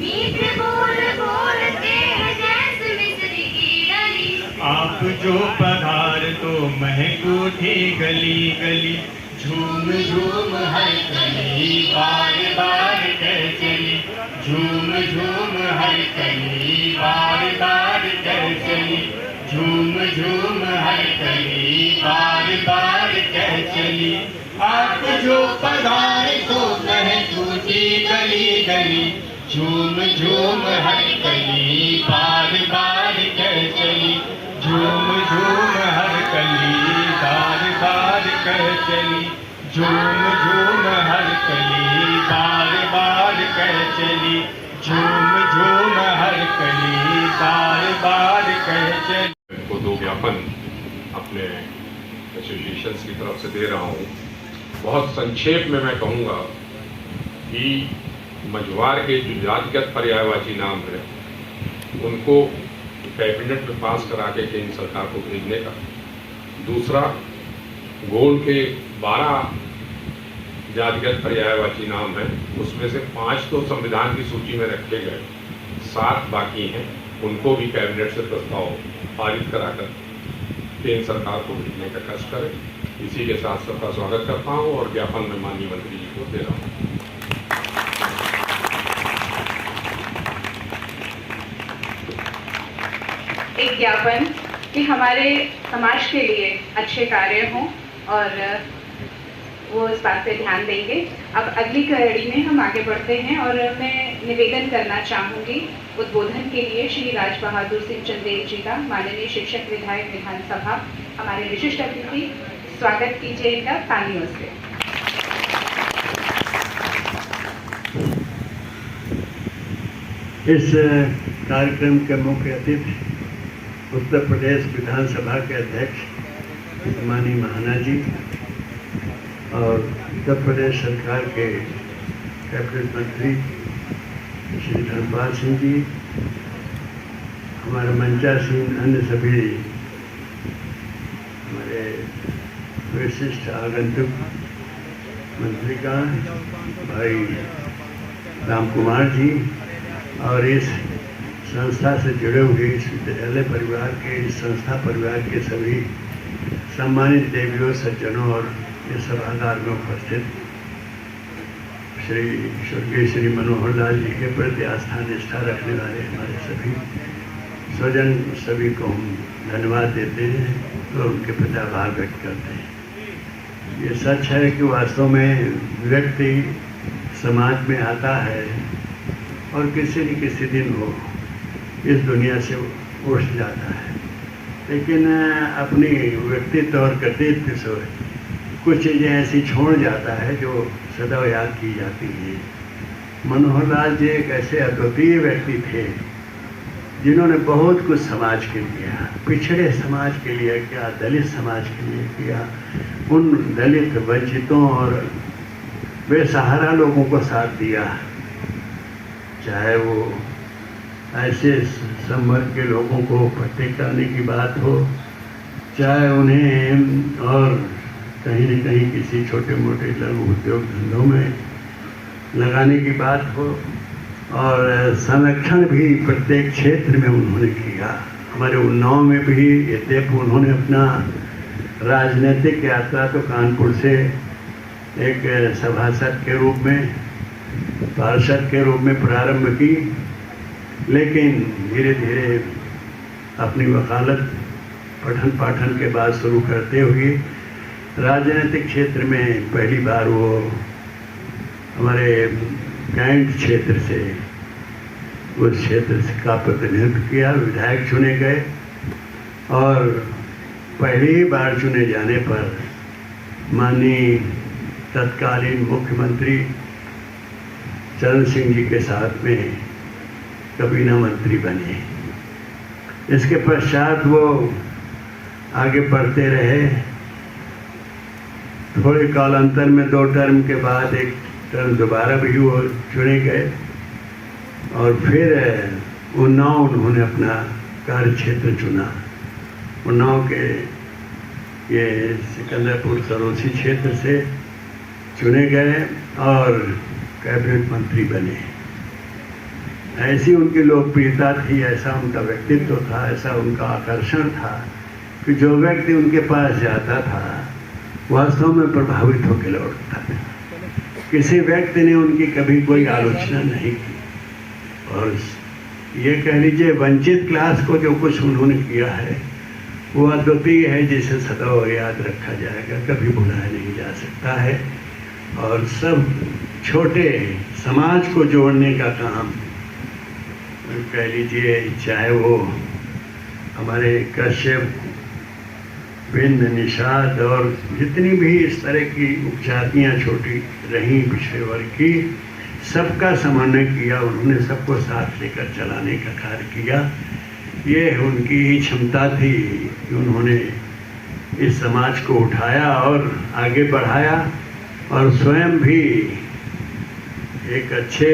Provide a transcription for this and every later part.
मीठे बोल बोलते हैं जैसे मिस्री की डली। आप जो पधार तो महक उठी गली गली, झूम झूम हर कली बार बार कह चली, झूम झूम हर कली बार बार कह चली, झूम झूम हर कली बार बार कह चली। आप जो पधारे तो महक उठी गली गली, झूम झूम हर कली बार बार कह चली, झूम झूम हर कली बार बार कह चली, झूम झूम हर कली बार बार कह चली, झूम झूम हर कली बार बार कह चली। को 2 ज्ञापन अपने एसोसिएशंस की तरफ से दे रहा हूँ। बहुत संक्षेप में मैं कहूँगा कि मझवार के जो जातिगत पर्यायवाची नाम है उनको कैबिनेट में पास करा के केंद्र सरकार को भेजने का। दूसरा, गोंड के 12 जातिगत पर्यायवाची नाम है, उसमें से 5 तो संविधान की सूची में रखे गए, 7 बाकी हैं, उनको भी कैबिनेट से प्रस्ताव पारित कराकर केंद्र सरकार को भेजने का कष्ट करें। इसी के साथ सबका स्वागत करता हूँ और ज्ञापन में माननीय मंत्री जी को दे रहा हूँ। एक ज्ञापन कि हमारे समाज के लिए अच्छे कार्य हों और वो इस बात पे ध्यान देंगे। अब अगली कड़ी में हम आगे बढ़ते हैं और मैं निवेदन करना चाहूँगी उद्बोधन के लिए श्री राज बहादुर सिंह चंदेल जी का, माननीय शिक्षक विधायक विधानसभा, हमारे विशिष्ट अतिथि। स्वागत कीजिए इनका तालियों से। इस कार्यक्रम के मुख्य अतिथि उत्तर प्रदेश विधानसभा के अध्यक्ष माननीय महाना जी और उत्तर प्रदेश सरकार के कैबिनेट मंत्री श्री धर्मपाल सिंह जी, हमारे मंचासीन अन्य सभी हमारे विशिष्ट आगंतुक मंत्रीगण, भाई राम कुमार जी और इस संस्था से जुड़े हुए इस विद्यालय परिवार के, इस संस्था परिवार के सभी सम्मानित देवियों, सज्जनों और इस सभागार में उपस्थित श्री स्वर्गीय श्री मनोहर लाल जी के प्रति आस्था निष्ठा रखने वाले हमारे सभी स्वजन, सभी को हम धन्यवाद देते हैं और उनके प्रति आभार व्यक्त करते हैं। ये सच है कि वास्तव में व्यक्ति समाज में आता है और किसी न किसी दिन वो इस दुनिया से उठ जाता है, लेकिन अपनी व्यक्तित्व और कर्तव्य से कुछ चीज़ें ऐसी छोड़ जाता है जो सदैव याद की जाती है। मनोहर लाल जी एक ऐसे अद्वितीय व्यक्ति थे जिन्होंने बहुत कुछ समाज के लिए, पिछड़े समाज के लिए किया, दलित समाज के लिए किया, उन दलित वंचितों और बेसहारा लोगों को साथ दिया, चाहे वो ऐसे संवर्ग के लोगों को पट्टे कराने की बात हो, चाहे उन्हें और कहीं न कहीं किसी छोटे मोटे लघु उद्योग धंधों में लगाने की बात हो, और संरक्षण भी प्रत्येक क्षेत्र में उन्होंने किया। हमारे उन्नाव में भी यद्यपि उन्होंने अपना राजनीतिक यात्रा तो कानपुर से एक सभासद के रूप में, पार्षद के रूप में प्रारंभ की, लेकिन धीरे धीरे अपनी वकालत पठन पाठन के बाद शुरू करते हुए राजनीतिक क्षेत्र में पहली बार वो हमारे कैंट क्षेत्र से, उस क्षेत्र का प्रतिनिधित्व किया, विधायक चुने गए और पहली बार चुने जाने पर माननीय तत्कालीन मुख्यमंत्री चरण सिंह जी के साथ में कबीना मंत्री बने। इसके पश्चात वो आगे बढ़ते रहे। थोड़े कालांतर में 2 टर्म के बाद एक टर्म दोबारा भी वो चुने गए और फिर उन्नाव उन्होंने अपना कार्य क्षेत्र चुना। उन्नाव के ये सिकंदरपुर सरोसी क्षेत्र से चुने गए और कैबिनेट मंत्री बने। ऐसी उनकी लोकप्रियता थी, ऐसा उनका व्यक्तित्व था, ऐसा उनका आकर्षण था कि जो व्यक्ति उनके पास जाता था वास्तव में प्रभावित होकर लौटता था। किसी व्यक्ति ने उनकी कभी कोई आलोचना नहीं की। और ये कह लीजिए वंचित क्लास को जो कुछ उन्होंने किया है वो अद्वितीय है, जिसे सदा याद रखा जाएगा, कभी भुलाया नहीं जा सकता है। और सब छोटे समाज को जोड़ने का काम कह लीजिए, चाहे वो हमारे कश्यप, बिंद, निषाद और जितनी भी इस तरह की उपजातियाँ छोटी रहीं पिछड़े वर्ग की, सबका समन्वय किया उन्होंने, सबको साथ लेकर चलाने का कार्य किया। ये उनकी ही क्षमता थी कि उन्होंने इस समाज को उठाया और आगे बढ़ाया और स्वयं भी एक अच्छे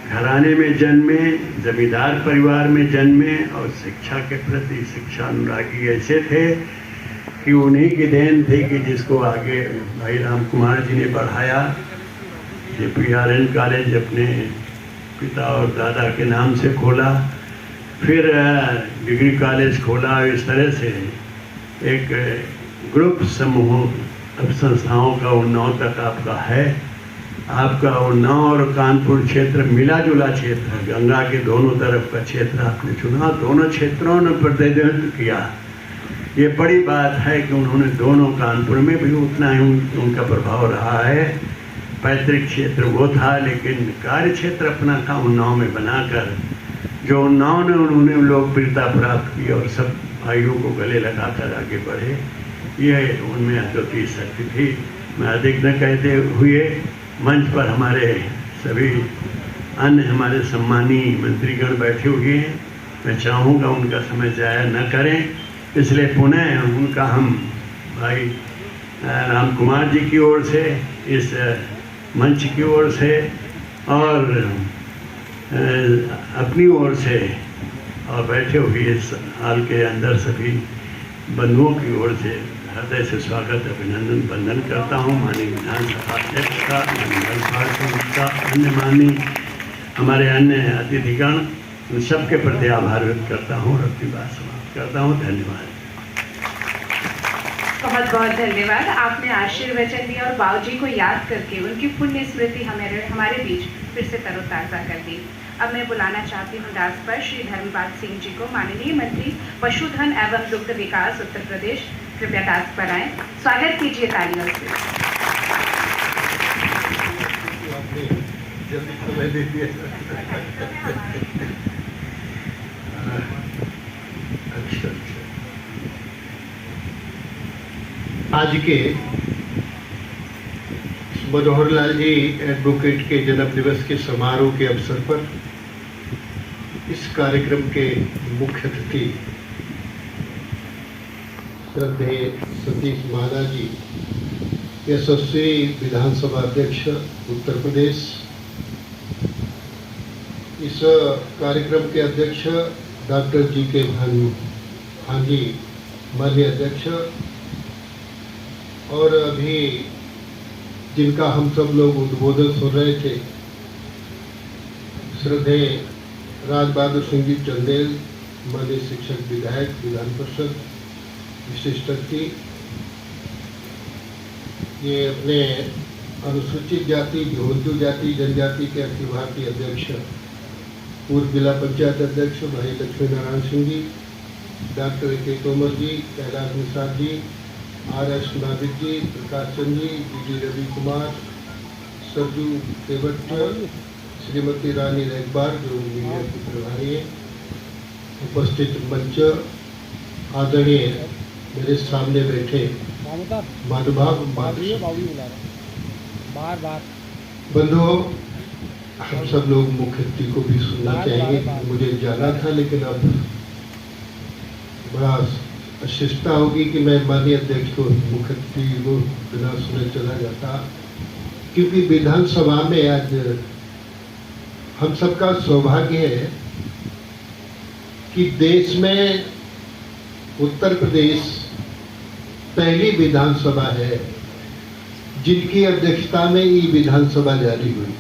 घराने में जन्मे, जमींदार परिवार में जन्मे और शिक्षा के प्रति शिक्षा अनुरागी ऐसे थे कि उन्हीं की देन थी कि जिसको आगे भाई राम कुमार जी ने बढ़ाया। JPRN कॉलेज अपने पिता और दादा के नाम से खोला, फिर डिग्री कॉलेज खोला। इस तरह से एक ग्रुप समूह अब संस्थाओं का उन्नाव तक आपका है। आपका उन्नाव और कानपुर क्षेत्र मिला जुला क्षेत्र है, गंगा के दोनों तरफ का क्षेत्र आपने चुना, दोनों क्षेत्रों ने प्रतिनिधित्व किया। ये बड़ी बात है कि उन्होंने दोनों, कानपुर में भी उतना ही उनका प्रभाव रहा है। पैतृक क्षेत्र वो था लेकिन कार्य क्षेत्र अपना था उन्नाव में बनाकर, जो उन्नाव ने उन्होंने लोकप्रियता प्राप्त की और सब भाइयों को गले लगाकर आगे बढ़े। ये उनमें अद्वितीय शक्ति थी। मैं अधिक न कहते हुए मंच पर हमारे सभी अन्य हमारे सम्मानीय मंत्रीगण बैठे हुए हैं, मैं चाहूँगा उनका समय जाया न करें, इसलिए पुनः उनका हम भाई राम कुमार जी की ओर से, इस मंच की ओर से और अपनी ओर से और बैठे हुए इस हाल के अंदर सभी बंधुओं की ओर से हृदय से स्वागत, अभिनंदन, वंदन करता हूँ। माननीय विधानसभा अध्यक्ष का, माननीय का, अन्य माननीय हमारे अन्य अतिथिगण, उन सबके प्रति आभार व्यक्त करता हूँ और अपनी बात समाप्त करता हूँ। धन्यवाद। बहुत बहुत धन्यवाद। आपने आशीर्वचन दिया और बाबूजी को याद करके उनकी पुण्य स्मृति हमारे बीच फिर से तरोताज़ा कर दी। अब मैं बुलाना चाहती हूँ डांस पर श्री धर्मपाल सिंह जी को, माननीय मंत्री पशुधन एवं दुग्ध विकास उत्तर प्रदेश, कृपया डांस पर आएं। स्वागत कीजिए तालियों से। आज के मनोहर लाल जी एडवोकेट के जन्म दिवस के समारोह के अवसर पर इस कार्यक्रम के मुख्य अतिथि श्रद्धेय सतीश महाराज जी, यशस्वी विधानसभा अध्यक्ष उत्तर प्रदेश, इस कार्यक्रम के अध्यक्ष डॉक्टर GK भांजी, माननीय अध्यक्ष, और अभी जिनका हम सब लोग उद्बोधन सुन रहे थे, श्रद्धेय राज बहादुर सिंह जी चंदेल, माननीय शिक्षक विधायक विधान परिषद, विशिष्ट अतिथि, ये अपने अनुसूचित जाति, भिवंडू जाति जनजाति के अखिल भारतीय अध्यक्ष, पूर्व जिला पंचायत अध्यक्ष भाई लक्ष्मी नारायण सिंह जी, डॉक्टर AK तोमर जी, कैलाश निषाद जी, RS नाविक जी, प्रकाश चंद जी, DD रवि कुमार, सरजू केवट, श्रीमती रानी रेखबार जो मीडिया की प्रभारी है, उपस्थित मंच, आदरणीय मेरे सामने बैठे महानुभाव बंधुओं, हम सब लोग मुख्य अतिथि को भी सुनना चाहेंगे। मुझे जाना था लेकिन अब बड़ा शिष्टता होगी कि मैं माननीय अध्यक्ष को, मुख्य अतिथि को बिना सुने चला जाता, क्योंकि विधानसभा में आज हम सबका सौभाग्य है कि देश में उत्तर प्रदेश पहली विधानसभा है जिनकी अध्यक्षता में ये विधानसभा जारी हुई।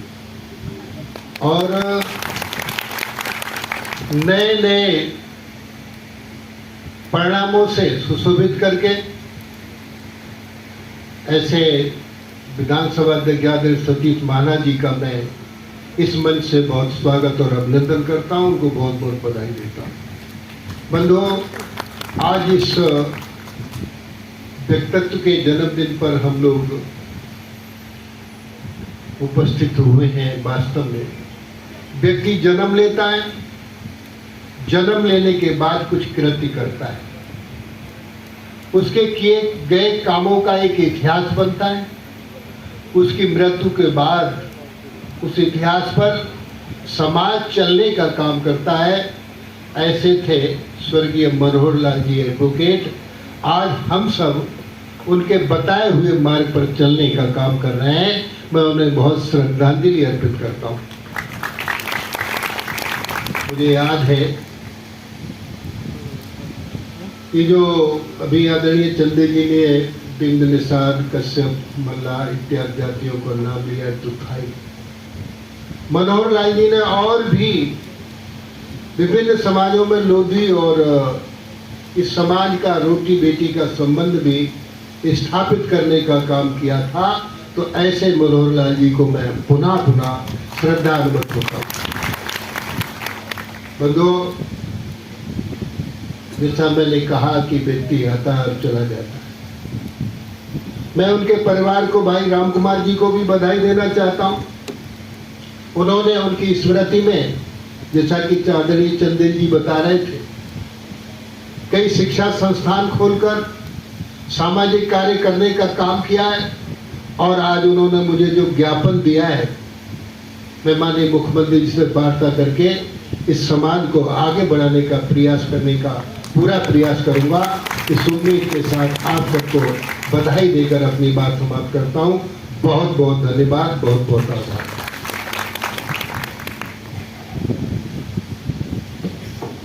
और नए नए परिणामों से सुशोभित करके ऐसे विधानसभा अध्यक्ष सतीश महाना जी का मैं इस मंच से बहुत स्वागत और अभिनंदन करता हूं, उनको बहुत बहुत बधाई देता हूं। बंधुओं, आज इस व्यक्तित्व के जन्मदिन पर हम लोग उपस्थित हुए हैं। वास्तव में व्यक्ति जन्म लेता है, जन्म लेने के बाद कुछ कृत्य करता है, उसके किए गए कामों का एक इतिहास बनता है। उसकी मृत्यु के बाद उस इतिहास पर समाज चलने का काम करता है। ऐसे थे स्वर्गीय मनोहर लाल जी एडवोकेट। आज हम सब उनके बताए हुए मार्ग पर चलने का काम कर रहे हैं। मैं उन्हें बहुत श्रद्धांजलि अर्पित करता हूँ। मुझे याद है कि जो अभी आदरणीय चंदे जी ने बिंद, निषाद, कश्यप, मल्लार इत्यादि जातियों को नाम लिया, दुखाई। मनोहर लाल जी ने और भी विभिन्न समाजों में लोधी और इस समाज का रोटी बेटी का संबंध भी स्थापित करने का काम किया था। तो ऐसे मनोहर लाल जी को मैं पुनः पुनः श्रद्धांजलि होता हूँ। बंधुओं, जैसा मैंने कहा कि व्यक्ति आता है और चला जाता है, मैं उनके परिवार को, भाई राम कुमार जी को भी बधाई देना चाहता हूँ। उन्होंने उनकी स्मृति में, जैसा कि आदरणीय चंदेल जी बता रहे थे, कई शिक्षा संस्थान खोलकर सामाजिक कार्य करने का काम किया है। और आज उन्होंने मुझे जो ज्ञापन दिया है, मैं माननीय मुख्यमंत्री जी से वार्ता करके इस समाज को आगे बढ़ाने का प्रयास करने का पूरा प्रयास करूंगा। इस उम्मीद के साथ आप सबको बधाई देकर अपनी बात समाप्त करता हूं। बहुत बहुत धन्यवाद, बहुत बहुत आभार।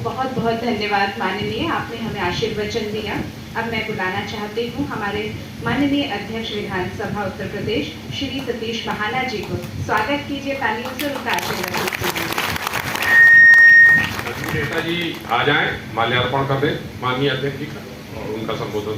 बहुत बहुत धन्यवाद माननीय, आपने हमें आशीर्वचन दिया। अब मैं बुलाना चाहती हूँ हमारे माननीय अध्यक्ष विधानसभा उत्तर प्रदेश श्री सतीश महाना जी को। स्वागत कीजिए तालियों से, उनका आशीर्वाद कीजिए। नेताजी आ जाएं, माल्यार्पण कर दें माननीय अध्यक्ष जी का और उनका संबोधन।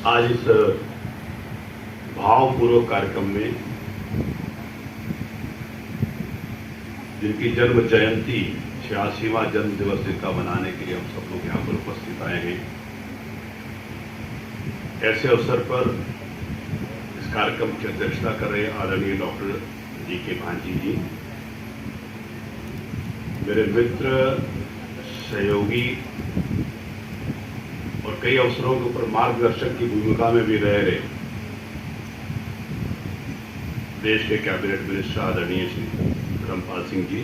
आज इस भावपूर्वक कार्यक्रम में जिनकी जन्म जयंती 86वां जन्म दिवस जिनका मनाने के लिए हम सब लोग यहाँ पर उपस्थित आए हैं, ऐसे अवसर पर इस कार्यक्रम की अध्यक्षता कर रहे आदरणीय डॉक्टर जी के भांजी जी, मेरे मित्र, सहयोगी और कई अवसरों के ऊपर मार्गदर्शक की भूमिका में भी रह रहे देश के कैबिनेट मिनिस्टर आदरणीय श्री धर्मपाल सिंह जी,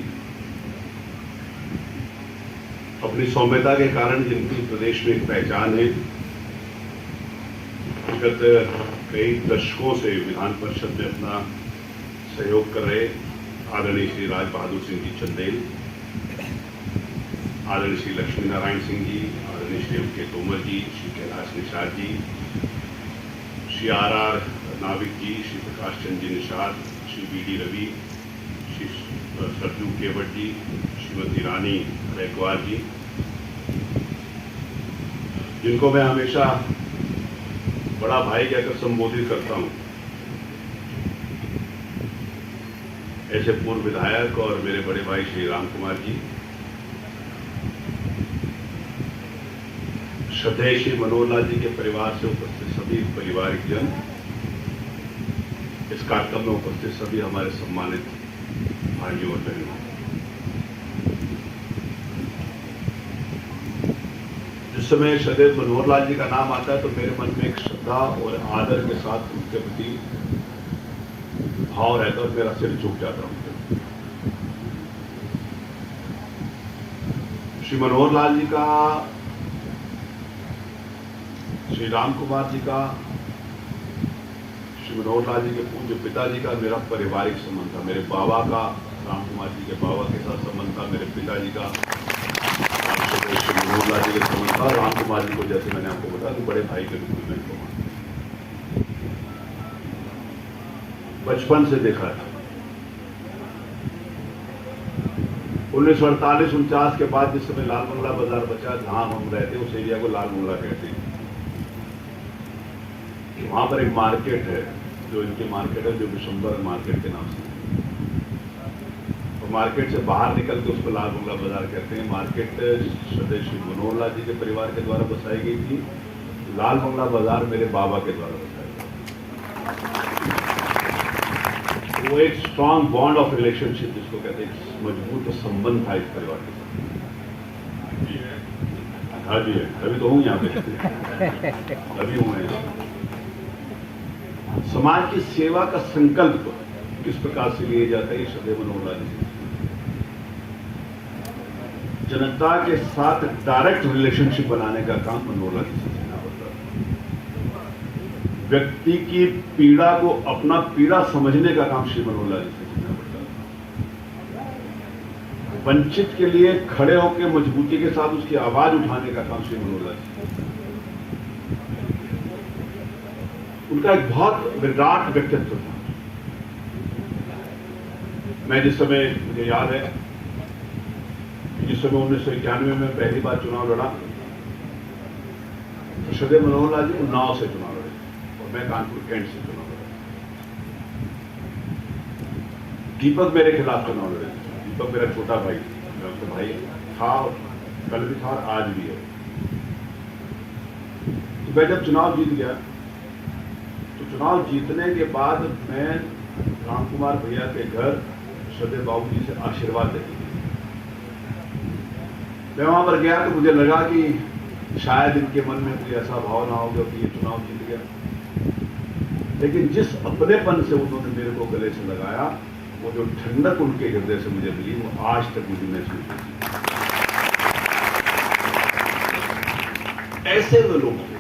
अपनी सौम्यता के कारण जिनकी प्रदेश में एक पहचान है, विगत कई दशकों से विधान परिषद में अपना सहयोग कर रहे आदरणीय श्री राज बहादुर सिंह जी चंदेल, आदरणीय श्री लक्ष्मी नारायण सिंह जी, आदरणीय श्री एम के तोमर जी, श्री कैलाश निषाद जी, श्री आर नाविक जी, श्री प्रकाश चंद जी निषाद, श्री बी रवि, श्री सरजू केवट जी, श्रीमती रानी रैकवार जी, जिनको मैं हमेशा बड़ा भाई कहकर संबोधित करता हूं, ऐसे पूर्व विधायक और मेरे बड़े भाई श्री राम कुमार जी, श्रद्धेय श्री मनोहर लाल जी के परिवार से उपस्थित सभी पारिवारिक जन, इस कार्यक्रम में उपस्थित सभी हमारे सम्मानित भाइयों और बहनों, जिस समय श्रद्धेय मनोहर लाल जी का नाम आता है तो मेरे मन में एक श्रद्धा और आदर के साथ उनके प्रति भाव रहता है और मेरा सिर झुक जाता है। श्री मनोहर लाल जी का, श्री राम कुमार जी का, श्री मनोहर लाल जी के पूज्य पिताजी का मेरा पारिवारिक संबंध था। मेरे बाबा का राम कुमार जी के बाबा के साथ संबंध था, मेरे पिताजी का श्री मनोहर लाल जी के संबंध था। राम कुमार जी को जैसे मैंने आपको बताया कि बड़े भाई के रूप में मैं इनको मानता हूं। बचपन से देखा था। 1948-49 के बाद जिस समय लाल बंगला बाजार बचा, जहां हम रहते उस एरिया को लाल बंगला कहते हैं। वहां पर एक मार्केट है, जो इनकी मार्केट है, जो विशंबर मार्केट के नाम से, और मार्केट से बाहर निकल के उसको लाल बंगला बाजार कहते हैं। मार्केट श्री मनोहर लाल जी के परिवार के द्वारा बसाई गई थी। लाल बंगला बाजार मेरे बाबा के द्वारा बसाया गया। वो एक स्ट्रांग बॉन्ड ऑफ रिलेशनशिप जिसको कहते हैं, मजबूत संबंध था इस परिवार के साथ। हाँ जी है, अभी तो हूँ यहाँ पे, अभी हूँ यहाँ। समाज की सेवा का संकल्प किस प्रकार से लिया जाता है, ये सदैव मनोहर लाल जी। जनता के साथ डायरेक्ट रिलेशनशिप बनाने का काम मनोहर लाल जी से करना पड़ता है। व्यक्ति की पीड़ा को अपना पीड़ा समझने का काम श्री मनोहर लाल जी से करना पड़ता है। वंचित के लिए खड़े होकर मजबूती के साथ उसकी आवाज उठाने का काम श्री मनोहर लाल जी। उनका एक बहुत विराट व्यक्तित्व था। मैं जिस समय, मुझे याद है, जिस समय 1991 में पहली बार चुनाव लड़ा, तो सदैव मनोहर लाल जी उन्नाव से चुनाव लड़े और मैं कानपुर कैंट से चुनाव लड़ा। दीपक मेरे खिलाफ चुनाव लड़े। दीपक मेरा छोटा भाई, मैं उसका भाई था, कल भी था और आज भी है। तो मैं जब चुनाव जीत गया, तो चुनाव जीतने के बाद मैं राम कुमार भैया के घर सदैव बाबू जी से आशीर्वाद लेने गया। मैं वहां पर गया तो मुझे लगा कि शायद इनके मन में कोई ऐसा भाव ना हो गया कि ये चुनाव जीत गया, लेकिन जिस अपनेपन से उन्होंने मेरे को गले से लगाया, वो जो ठंडक उनके हृदय से मुझे मिली, वो आज तक मुझे महसूस होती। ऐसे वो लोग थे।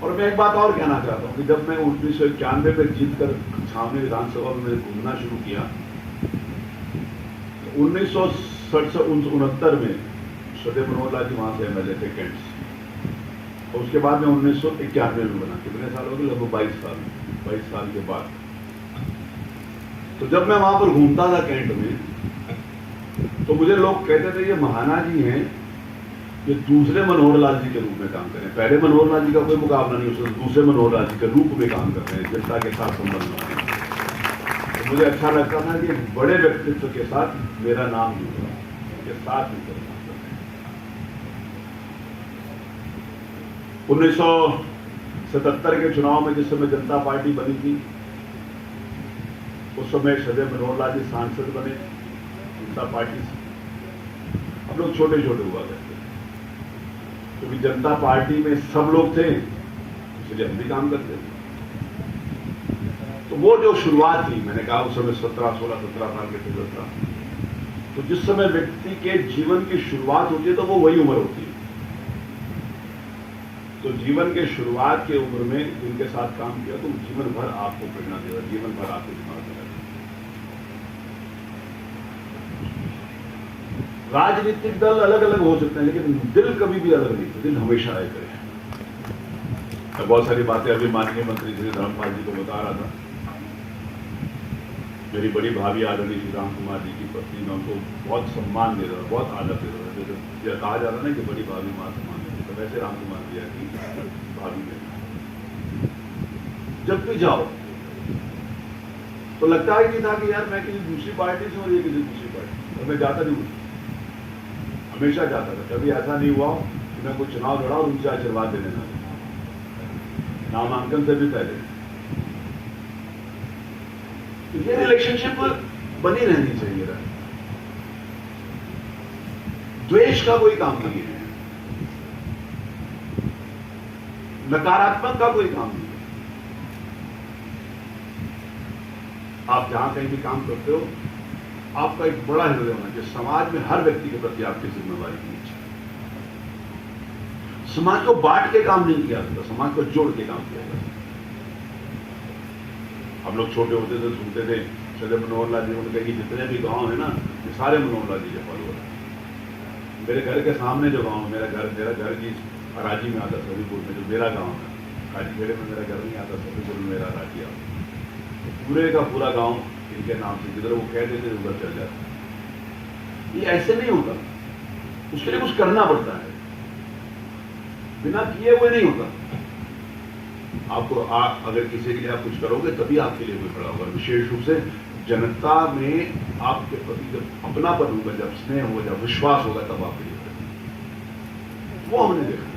और मैं एक बात और कहना चाहता हूं कि जब मैं 1991 में जीतकर छावनी विधानसभा में घूमना शुरू किया, तो 1967-69 में सदैव मनोहर लाल जी वहां से एमएलए थे कैंट से, और उसके बाद में 1991 में बना। कितने साल हो गए? लगभग 22 साल के बाद। तो जब मैं वहां पर घूमता था कैंट में, तो मुझे लोग कहते थे ये महाना जी हैं, ये दूसरे मनोहर लाल जी के रूप में काम करें। पहले मनोहर लाल जी का कोई मुकाबला नहीं, उसमें दूसरे मनोहर लाल जी के रूप में काम करते हैं, जनता के साथ संबंध बनाते हैं। तो मुझे अच्छा लगता था कि बड़े व्यक्तित्व के साथ मेरा नाम जुड़ा, उनके साथ मिलकर काम करते हैं। 1977 के चुनाव में जिस समय जनता पार्टी बनी थी, उस समय सदैव मनोहर लाल जी सांसद बने जनता पार्टी से। हम लोग छोटे छोटे हुआ करते, क्योंकि जनता पार्टी में सब लोग थे, इसलिए हम भी काम करते थे। तो वो जो शुरुआत थी, मैंने कहा उस समय 17 साल के थे। तो जिस समय व्यक्ति के जीवन की शुरुआत होती है, तो वो वही उम्र होती है। तो जीवन के शुरुआत के उम्र में जिनके साथ काम किया, तो जीवन भर आपको प्रेरणा देगा, जीवन भर आपको दिमाग देगा। राजनीतिक दल अलग अलग हो सकते हैं, लेकिन दिल कभी भी अलग नहीं होता। दिल हमेशा एक है। मैं बहुत सारी बातें अभी माननीय मंत्री श्री धर्मपाल जी को बता रहा था। मेरी बड़ी भाभी आदरणीय श्री राम कुमार जी की पत्नी, मैं उनको बहुत सम्मान दे रहा था, बहुत आदर दे रहा था। जैसे यह कहा जाता ना कि बड़ी भाभी मां सम्मान देती, तो वैसे राम कुमार भैया की भाभी में जब भी जाओ तो लगता ही नहीं था कि यार मैं किसी दूसरी पार्टी से और ये किसी दूसरी पार्टी, और मैं जाता नहीं हूँ, हमेशा जाता था। कभी ऐसा नहीं हुआ कि मैं कोई चुनाव लड़ा और उनसे आशीर्वाद देने ना, नामांकन से भी पहले। तो ये रिलेशनशिप बनी रहनी चाहिए। द्वेष का कोई काम नहीं है, नकारात्मक का कोई काम नहीं है। आप जहां कहीं भी काम करते हो, आपका एक बड़ा हृदय होना चाहिए। समाज में हर व्यक्ति के प्रति आपकी जिम्मेवारी होनी चाहिए। समाज को बांट के काम नहीं किया जाता, समाज को जोड़ के काम किया जाता। हम लोग छोटे होते थे सुनते थे सदैव मनोहर लाल जी उन्होंने कहा कि जितने भी गांव है ना ये सारे मनोहर लाल जी के फॉलोअर हैं। मेरे घर के सामने जो गांव मेरा घर जी अराजी में आता, सभीपुर में जो मेरा गांव है, काजीखेड़े में मेरा घर नहीं आता, सभीपुर में मेरा अराजी आता, तो पूरे का पूरा गांव इनके नाम से जिधर वो कह देते उधर चल जाता। ये ऐसे नहीं होता, उसके लिए कुछ करना पड़ता है, बिना किए हुए नहीं होता। आपको अगर किसी के लिए आप कुछ करोगे तभी आपके लिए कोई खड़ा होगा। विशेष रूप से जनता में आपके प्रति जब अपनापन होगा, जब स्नेह होगा, जब विश्वास होगा, तब आपके लिए करेंगे। वो हमने देखा।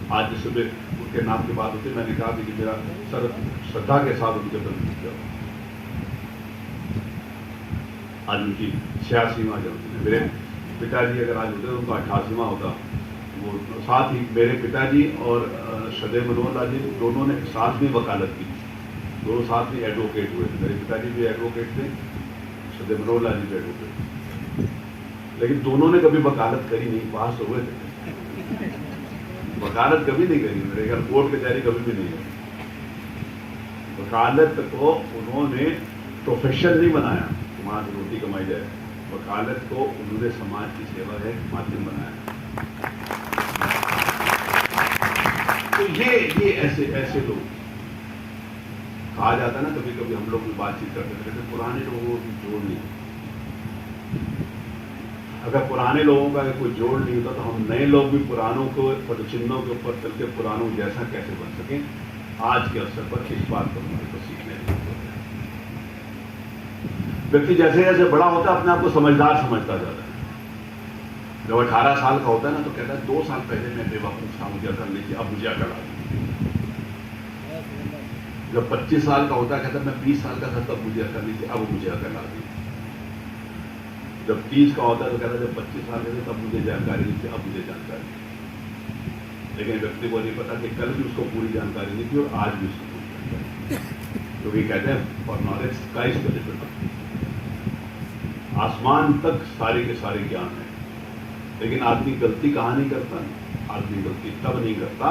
आज जिस सुबह उनके नाम की बात होती मैंने कहा कि मेरा सर श्रद्धा के साथ उनके प्रति जाओ। आज उनकी 86वां जन्मदिन है। मेरे पिताजी अगर आज होते तो उनका 88वां होता। वो साथ ही मेरे पिताजी और सदैव मनोहर लाल जी दोनों ने साथ में वकालत की, दोनों साथ में एडवोकेट हुए थे। मेरे पिताजी भी एडवोकेट थे, सदैव मनोहर लाल जी भी एडवोकेट थे, लेकिन दोनों ने कभी वकालत करी नहीं, पास हुए थे, वकालत कभी नहीं करी। मेरे घर कोर्ट कचहरी कभी भी नहीं है। वकालत को उन्होंने प्रोफेशन नहीं बनाया वहां से रोटी कमाई जाए, वकालत को उन्होंने समाज की सेवा है माध्यम बनाया। तो ये ऐसे लोग कहा जाता है ना, कभी कभी हम लोग भी बातचीत करते थे पुराने लोगों की जोड़ नहीं। अगर पुराने लोगों का कोई जोड़ नहीं होता तो हम नए लोग भी पुरानों को पदचिन्हों के ऊपर चलते पुरानों जैसा कैसे बन सकें। आज के अवसर पर इस बात पर हमारे को सीखने की जरूरत है। व्यक्ति जैसे जैसे बड़ा होता है अपने आप को समझदार समझता जाता है। जब 18 साल का होता है ना तो कहता है 2 साल पहले मैं बेवकूफ था, मुझे अकल नहीं थी, अब मुझे अकल आ गई। जब 25 साल का होता है कहता है मैं 20 साल का था तब मुझे अकल नहीं थी, अब मुझे अकल आ गई। जब 30 का होता है तो कहता है जब 25 साल के थे तब मुझे जानकारी नहीं थी, अब मुझे जानकारी। लेकिन व्यक्ति को नहीं पता कि कल भी उसको पूरी जानकारी नहीं थी और आज भी उसको पूरी जानकारी। तो ये कहते हैं for knowledge sky is the limit. आसमान तक सारे के सारे ज्ञान है, लेकिन आदमी गलती कहाँ नहीं करता? आदमी गलती तब नहीं करता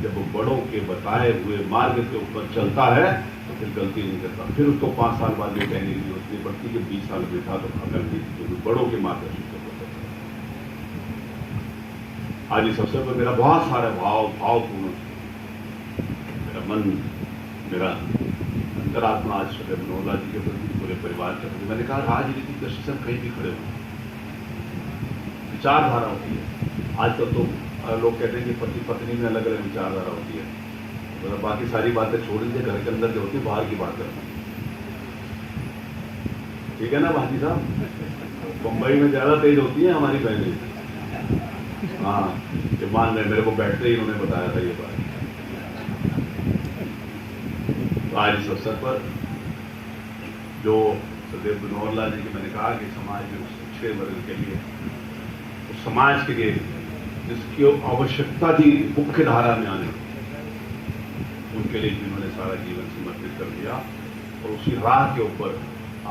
जब वो बड़ों के बताए हुए मार्ग के ऊपर चलता है तो फिर गलती नहीं करता। फिर उसको 5 साल बाद ये कहने की जरूरत नहीं पड़ती कि 20 साल में था तो अकल नहीं थी, तो बड़ों के मार्गदर्शन से होता है। आज इस अवसर पर मेरा बहुत सारा भावपूर्ण मेरा मन, मेरा अंतरात्मा आज सदैव मनोहर लाल जी के प्रति, पूरे परिवार के प्रति। मैंने कहा राजनीति के सिस्टम कहीं भी खड़े हो, विचारधारा होती है। आजकल तो लोग कहते हैं कि पति पत्नी में अलग अलग विचारधारा होती है, मतलब बाकी सारी बातें छोड़ दीजिए, घर के अंदर जो होती है बाहर की बात करना। ठीक है ना भाजी साहब? मुंबई में ज्यादा तेज होती है हमारी बहनें। हाँ, ये मान रहे, मेरे को बैठते ही उन्होंने बताया था ये बात। तो आज इस अवसर पर जो सदैव मनोहर लाल जी की मैंने कहा कि समाज में उस 6 वर्ग के लिए, उस समाज के लिए जिसकी आवश्यकता थी मुख्य धारा में आने, उनके लिए जिन्होंने सारा जीवन समर्पित कर दिया, और उसी राह के ऊपर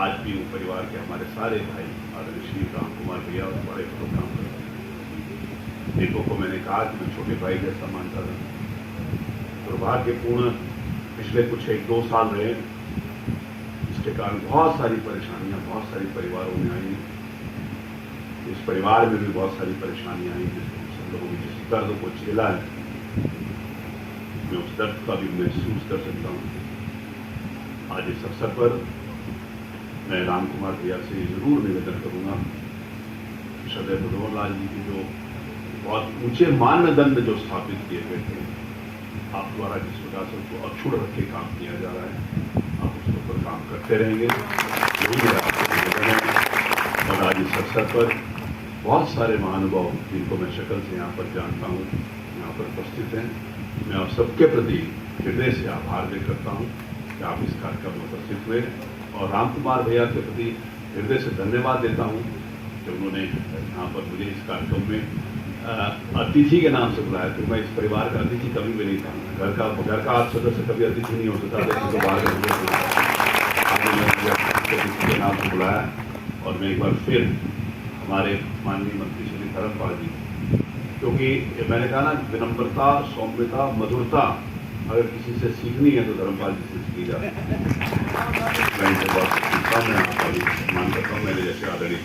आज भी वो परिवार के हमारे सारे भाई आदरणीय श्री राम कुमार भैया और बड़े प्रोग्राम करते हैं। दीपक को मैंने कहा कि मैं छोटे भाई जैसा मानता था। दुर्भाग्यपूर्ण पिछले कुछ 1-2 साल रहे, जिसके कारण बहुत सारी परेशानियां बहुत सारी परिवारों में आई। इस परिवार में भी बहुत सारी परेशानियां आई, सब लोगों ने जिस दर्द को झेला है मैं उस दर्द का भी महसूस कर सकता हूँ। आज इस अवसर पर मैं राम कुमार भैया से जरूर निवेदन करूंगा, सदैव मनोहर लाल जी की जो बहुत ऊंचे मानदंड जो स्थापित किए गए थे, आप द्वारा जिस प्रकार से उसको अक्षुण्ण रख के काम किया जा रहा है, आप उसके ऊपर काम करते रहेंगे, यही मेरा आपको निवेदन है। और आज इस अवसर पर बहुत सारे महानुभाव जिनको मैं शक्ल से यहाँ पर जानता हूँ यहाँ पर उपस्थित हैं, मैं आप सबके प्रति हृदय से आभार व्यक्त करता हूँ कि आप इस कार्यक्रम में उपस्थित हुए, और राम कुमार भैया के प्रति हृदय से धन्यवाद देता हूँ कि उन्होंने यहाँ पर मुझे इस कार्यक्रम में अतिथि के नाम से बुलाया। तो मैं इस परिवार का अतिथि कभी भी नहीं था, घर का आप सदस्य कभी अतिथि नहीं हो सकता, तो बाहर के नाम से बुलाया। और मैं एक बार फिर हमारे माननीय मंत्री श्री धर्मपाल जी, क्योंकि मैंने कहा ना विनम्रता, सौम्यता, मधुरता अगर किसी से सीखनी है तो धर्मपाल जी से सीखी जा सकती है। मैं इनसे बहुत सीखता हूँ, मैं आपका भी सम्मान करता हूँ। मैंने जैसे आदरणीय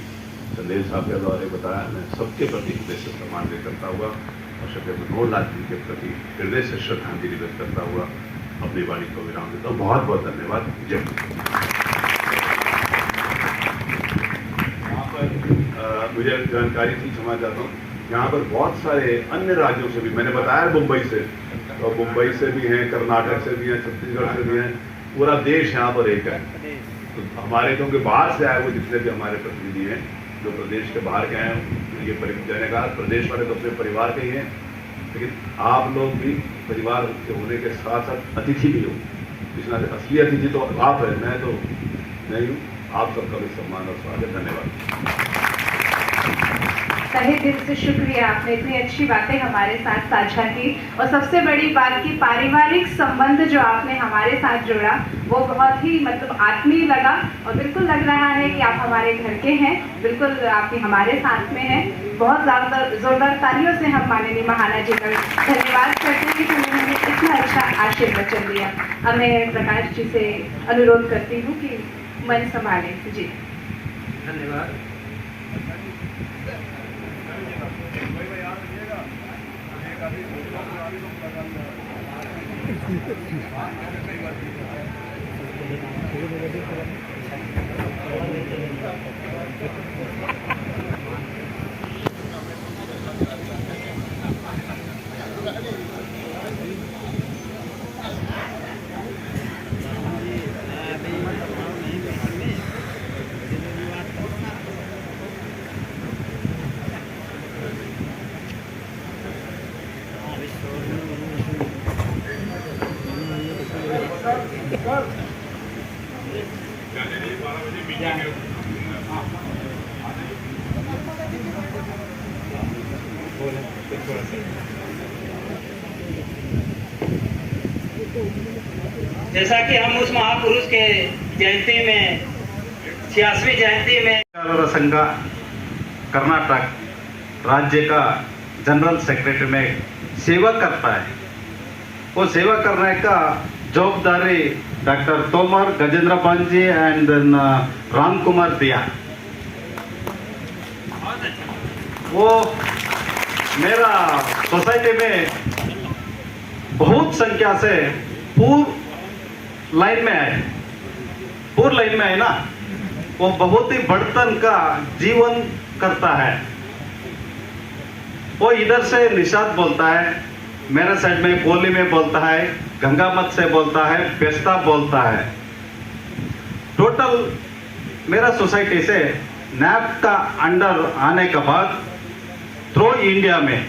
संदेश साहब के द्वारा बताया, मैं सबके प्रति हृदय से सम्मान व्यक्त करता हुआ और शहीद मनोहर लाल जी के प्रति हृदय से श्रद्धांजलि व्यक्त करता हुआ अपनी वाणी को विराम देता हूँ। बहुत बहुत धन्यवाद। जय हिंद। यहाँ पर मुझे जानकारी थी, क्षमा चाहता हूँ, यहाँ पर बहुत सारे अन्य राज्यों से भी, मैंने बताया मुंबई से, तो मुंबई से भी हैं, कर्नाटक से भी हैं, छत्तीसगढ़ से भी हैं, पूरा देश यहाँ पर एक है। तो हमारे क्योंकि बाहर से आए हुए जितने भी हमारे प्रतिनिधि हैं जो प्रदेश के बाहर गए हैं, ये मैंने कहा प्रदेश वाले तो अपने परिवार के ही हैं, लेकिन आप लोग भी परिवार के होने के साथ साथ अतिथि भी हो। इस नाते असली अतिथि तो आप हैं, मैं तो नहीं हूँ। आप सबका भी सम्मान और स्वागत। धन्यवाद। तहे दिल से शुक्रिया, आपने इतनी अच्छी बातें हमारे साथ साझा की और सबसे बड़ी बात की पारिवारिक संबंध जो आपने हमारे साथ जोड़ा वो बहुत ही मतलब आत्मीय लगा और बिल्कुल लग रहा है कि आप हमारे घर के हैं, बिल्कुल आप हमारे साथ में हैं। बहुत ज़्यादा जोरदार तालियों से हम माननीय महाना जी का धन्यवाद करते हैं कि उन्होंने इतना अच्छा आशीर्वचन दिया। अब मैं प्रकाश जी से अनुरोध करती हूँ कि मन संभालें। जी धन्यवाद। जैसा कि हम उस महापुरुष के जयंती में 86वीं जयंती में संघ कर्नाटक राज्य का जनरल सेक्रेटरी में सेवा करता है। वो सेवा करने का जवाबदारी डॉक्टर तोमर, गजेंद्र पांजी एंड राम कुमार दिया। वो मेरा सोसाइटी में बहुत संख्या से पूर्व लाइन में है ना, वो बहुत ही बढ़तन का जीवन करता है। वो इधर से निषाद बोलता है, मेरे साइड में कोली में बोलता है, गंगामत से बोलता है, बेस्ता बोलता है। टोटल मेरा सोसाइटी से नैप का अंडर आने के बाद थ्रू इंडिया में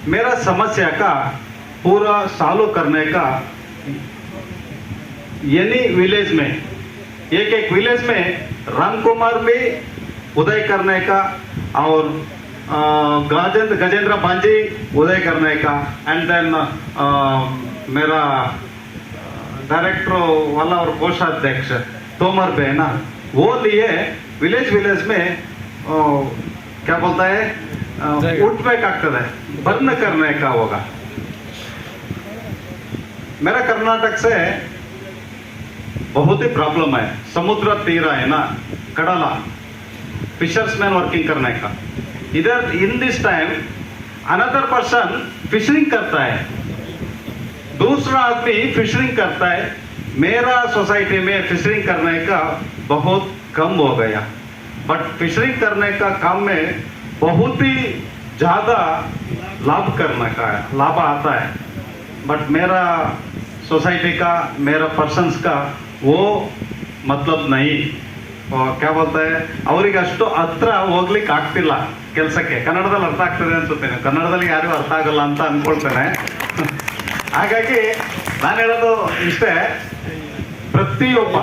मेरा समस्या का पूरा सॉल्व करने का यानी विलेज में एक विलेज में राम कुमार में उदय करने का और गजेंद्र पांजी उदय करने का एंड देन मेरा डायरेक्टर वाला और कोषाध्यक्ष तोमर बे ना, वो लिए विलेज में क्या बोलता है उठಬೇಕಾಗ್ತದೆ है, बर्न करने का होगा। मेरा कर्नाटक से बहुत ही प्रॉब्लम है, समुद्र तीरा है ना, कड़ला फिशर्समैन वर्किंग करने का। इधर in this time another person fishing करता है, दूसरा आदमी फिशरिंग करता है। मेरा सोसाइटी में फिशरिंग करने का बहुत कम हो गया, बट फिशरिंग करने का काम में बहुत ही ज़्यादा लाभ करने का है, लाभ आता है। बट मेरा सोसाइटी का, मेरा पर्सन्स का वो मतलब नहीं। और क्या बोलता है, ಅವರಿಗೆ ಅಷ್ಟು ಹತ್ರ ಹೋಗ್ಲಿಕ್ಕೆ ಆಗ್ತಿಲ್ಲ ಕೆಲಸಕ್ಕೆ। ಕನ್ನಡದಲ್ಲಿ ಅರ್ಥ ಆಗ್ತದೆ ಅನ್ಸುತ್ತೇನೆ, ಕನ್ನಡದಲ್ಲಿ ಯಾರಿಗೂ ಅರ್ಥ ಆಗಲ್ಲ ಅಂತ ಅನ್ಕೊಳ್ತೇನೆ। ಹಾಗಾಗಿ ನಾನು ಹೇಳೋದು ಇಷ್ಟೇ, ಪ್ರತಿಯೊಬ್ಬ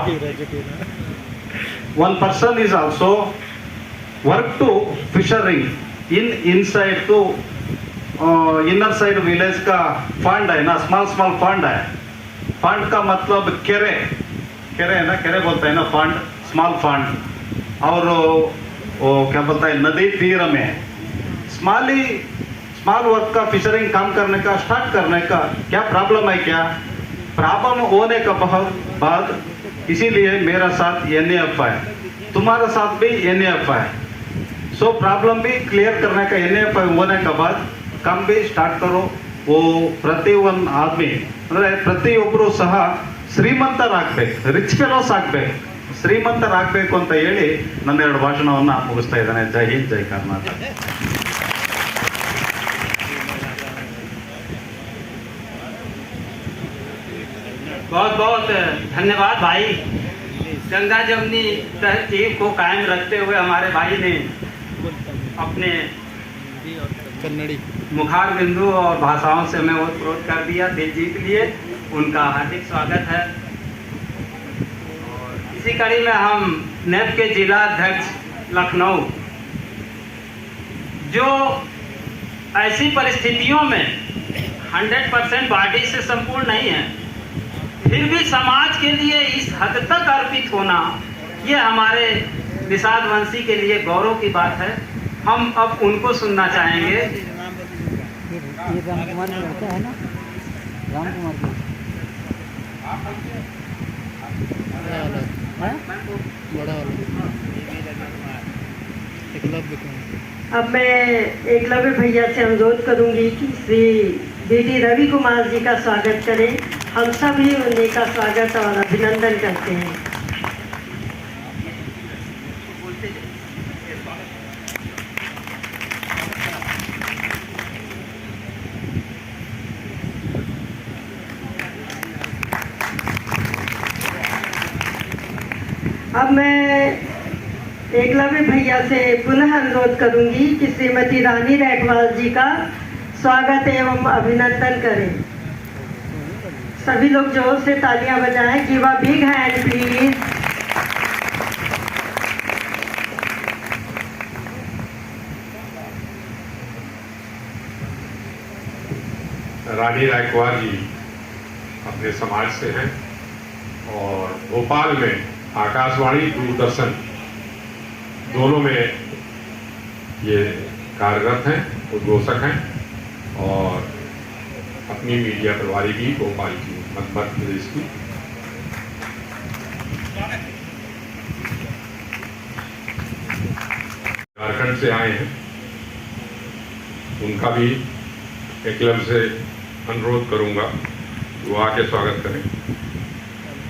one person is also work to fishing in inside to inner side village का फंड है ना, स्मॉल फंड है। फंड का मतलब केरे है ना, केरे बोलता है ना फंड, स्मॉल फंड। और वो क्या बोलता है, नदी तीर में स्मॉल वर्क का फिशरिंग काम करने का स्टार्ट करने का क्या प्रॉब्लम है? क्या प्रॉब्लम होने का बहुत बाद इसीलिए मेरा साथ NAF है, तुम्हारा साथ भी NAF है। सो प्रॉब्लम भी क्लियर करने का NAF होने के बाद काम भी स्टार्ट करो। वो ಪ್ರತಿಯೊಂದು ಆದ್ಮಿ ಅಂದರೆ ಪ್ರತಿಯೊಬ್ಬರು ಸಹ ಶ್ರೀಮಂತರಾಗಬೇಕು, ರಿಚ್ ಫೆಲೋಸ್ ಆಗಬೇಕು, ಶ್ರೀಮಂತರಾಗಬೇಕು ಅಂತ ಹೇಳಿ ನನ್ನ 2 ಭಾಷಣವನ್ನು ಮುಗಿಸ್ತಾ ಇದ್ದೇನೆ. ಜೈ ಹಿಂದ್, ಜೈ ಕರ್ನಾಟಕ. बहुत बहुत धन्यवाद भाई। गंगा जमुनी तहजीब को कायम रखते हुए हमारे भाई ने अपने मुखार बिंदु और भाषाओं से मैं ओतप्रोत कर दिया, दिल जीत लिए। उनका हार्दिक स्वागत है। और इसी कड़ी में हम नेप के जिला अध्यक्ष लखनऊ, जो ऐसी परिस्थितियों में 100% पार्टी से संपूर्ण नहीं है, फिर भी समाज के लिए इस हद तक अर्पित होना, ये हमारे निषाद वंशी के लिए गौरव की बात है। हम अब उनको सुनना चाहेंगे। ये राम कुमार में रहता है ना, राम कुमार को बड़ा वाला एकलव्य को। अब मैं एकलव्य भैया से अनुरोध करूंगी कि श्री BD रवि कुमार जी का स्वागत करें। हम सभी उन्हीं का स्वागत और अभिनंदन करते हैं। अब मैं एकलव्य भैया से पुनः अनुरोध करूंगी कि श्रीमती रानी रैकवाल जी का स्वागत एवं अभिनंदन करें। सभी लोग जोर से तालियां बजाएं। Give a big hand please. Rani Raikwar ji अपने समाज से हैं और भोपाल में आकाशवाणी दूरदर्शन दोनों में ये कार्यरत हैं, उद्घोषक हैं और अपनी मीडिया प्रभारी भी भोपाल की, मध्य प्रदेश की। झारखंड से आए हैं, उनका भी एकलव्य से अनुरोध करूंगा वो आके स्वागत करें।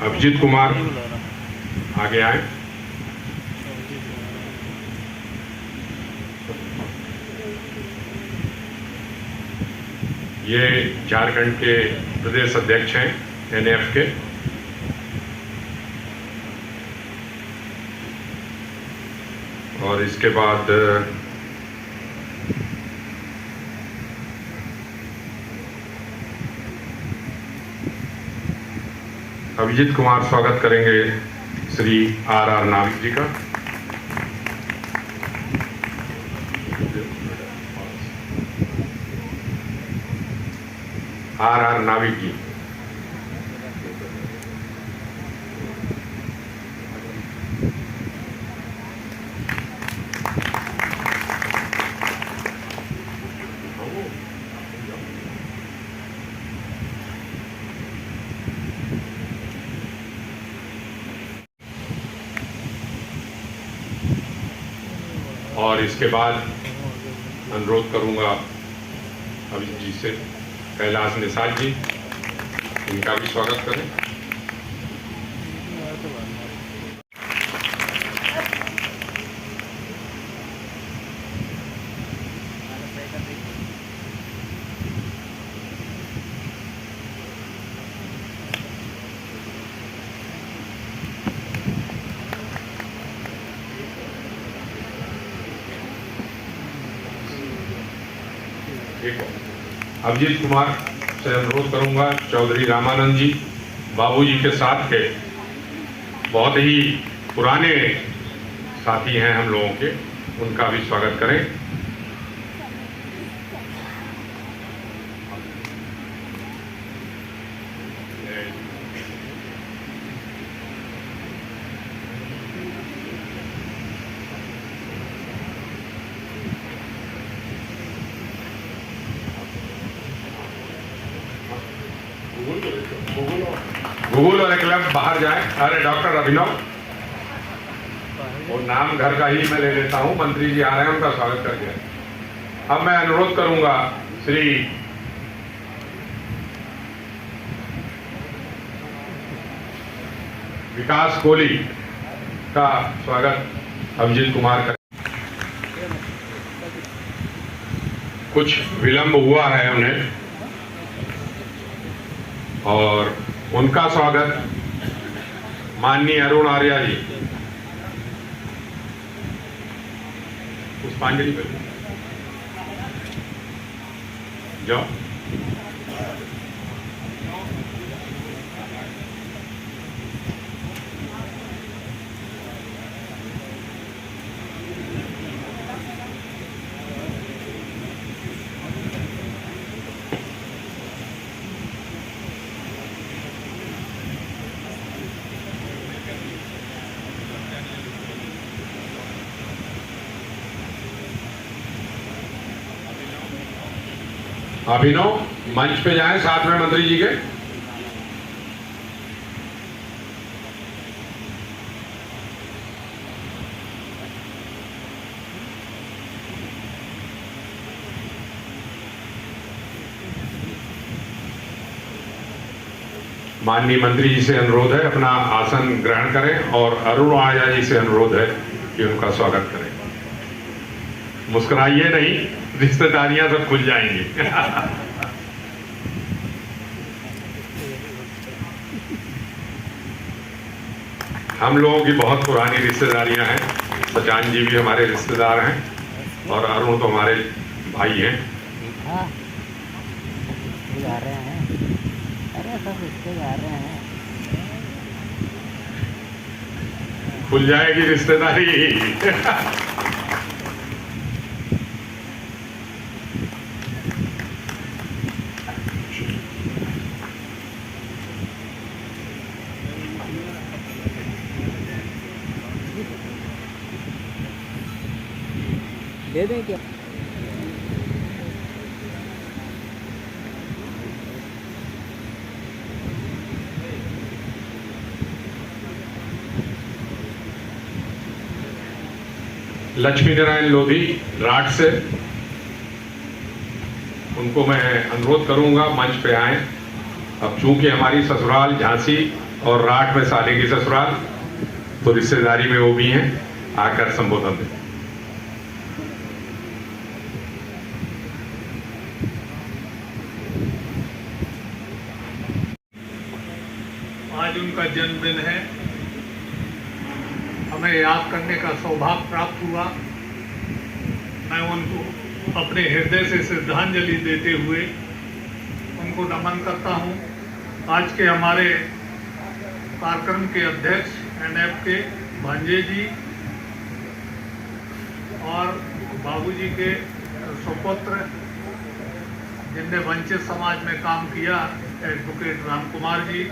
अभिजीत कुमार आगे आए। ये झारखंड के प्रदेश अध्यक्ष हैं NAF के। और इसके बाद अभिजीत कुमार स्वागत करेंगे श्री RR नाविक जी का। RR नाविक जी। और इसके बाद अनुरोध करूंगा अभिजीत जी से कैलाश निषाद जी, इनका भी स्वागत करें। अभिजीत कुमार से अनुरोध करूंगा चौधरी रामानंद जी, बाबूजी के साथ के बहुत ही पुराने साथी हैं हम लोगों के, उनका भी स्वागत करें। गूगल और क्लब बाहर जाए। अरे डॉक्टर अभिनव, वो नाम घर का ही मैं ले लेता हूँ, मंत्री जी आ रहे हैं, उनका स्वागत करके। अब मैं अनुरोध करूंगा श्री विकास कोहली का स्वागत अभिजीत कुमार का। कुछ विलंब हुआ है उन्हें, और उनका स्वागत माननीय अरुण आर्या जी। पुष्पांजलि करें जाओ। अभिनव मंच पे जाएं साथ में मंत्री जी के। माननीय मंत्री जी से अनुरोध है अपना आसन ग्रहण करें, और अरुण आर्या जी से अनुरोध है कि उनका स्वागत करें। मुस्कुराइए नहीं, रिश्तेदारियां सब खुल जाएंगी। हम लोगों की बहुत पुरानी रिश्तेदारियां हैं। सचान जी भी हमारे रिश्तेदार हैं, और अरुण तो हमारे भाई हैं। हाँ, जा रहे हैं। अरे सब इसके जा रहे हैं। खुल जाएगी रिश्तेदारी। दे दें क्या? लक्ष्मी नारायण लोधी राठ से, उनको मैं अनुरोध करूंगा मंच पे आए। अब चूंकि हमारी ससुराल झांसी और राठ में साले की ससुराल, तो रिश्तेदारी में वो भी हैं, आकर संबोधन दें। आज उनका जन्मदिन है, हमें याद करने का सौभाग्य प्राप्त हुआ। मैं उनको अपने हृदय से श्रद्धांजलि देते हुए उनको नमन करता हूं। आज के हमारे कार्यक्रम के अध्यक्ष NF के भांजे जी और बाबूजी के सुपुत्र, जिनने वंचित समाज में काम किया, एडवोकेट राम कुमार जी,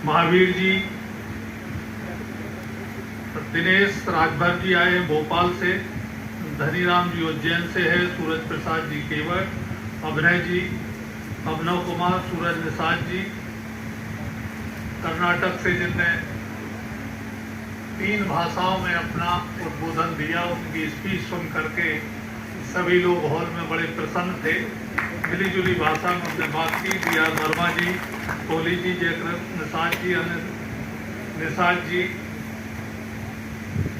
महावीर जी, दिनेश राजभर जी आए हैं भोपाल से, धनीराम जी उज्जैन से है, सूरज प्रसाद जी केवट, अभिनय जी, अभिनव कुमार, सूरज निषाद जी कर्नाटक से, जिनने 3 भाषाओं में अपना उद्बोधन दिया। उनकी स्पीच सुन करके सभी लोग हॉल में बड़े प्रसन्न थे। मिली जुली भाषा में उनने बात की। DR वर्मा जी, कोहली जी, जयकृष्ण निषाद जी, निषाद जी,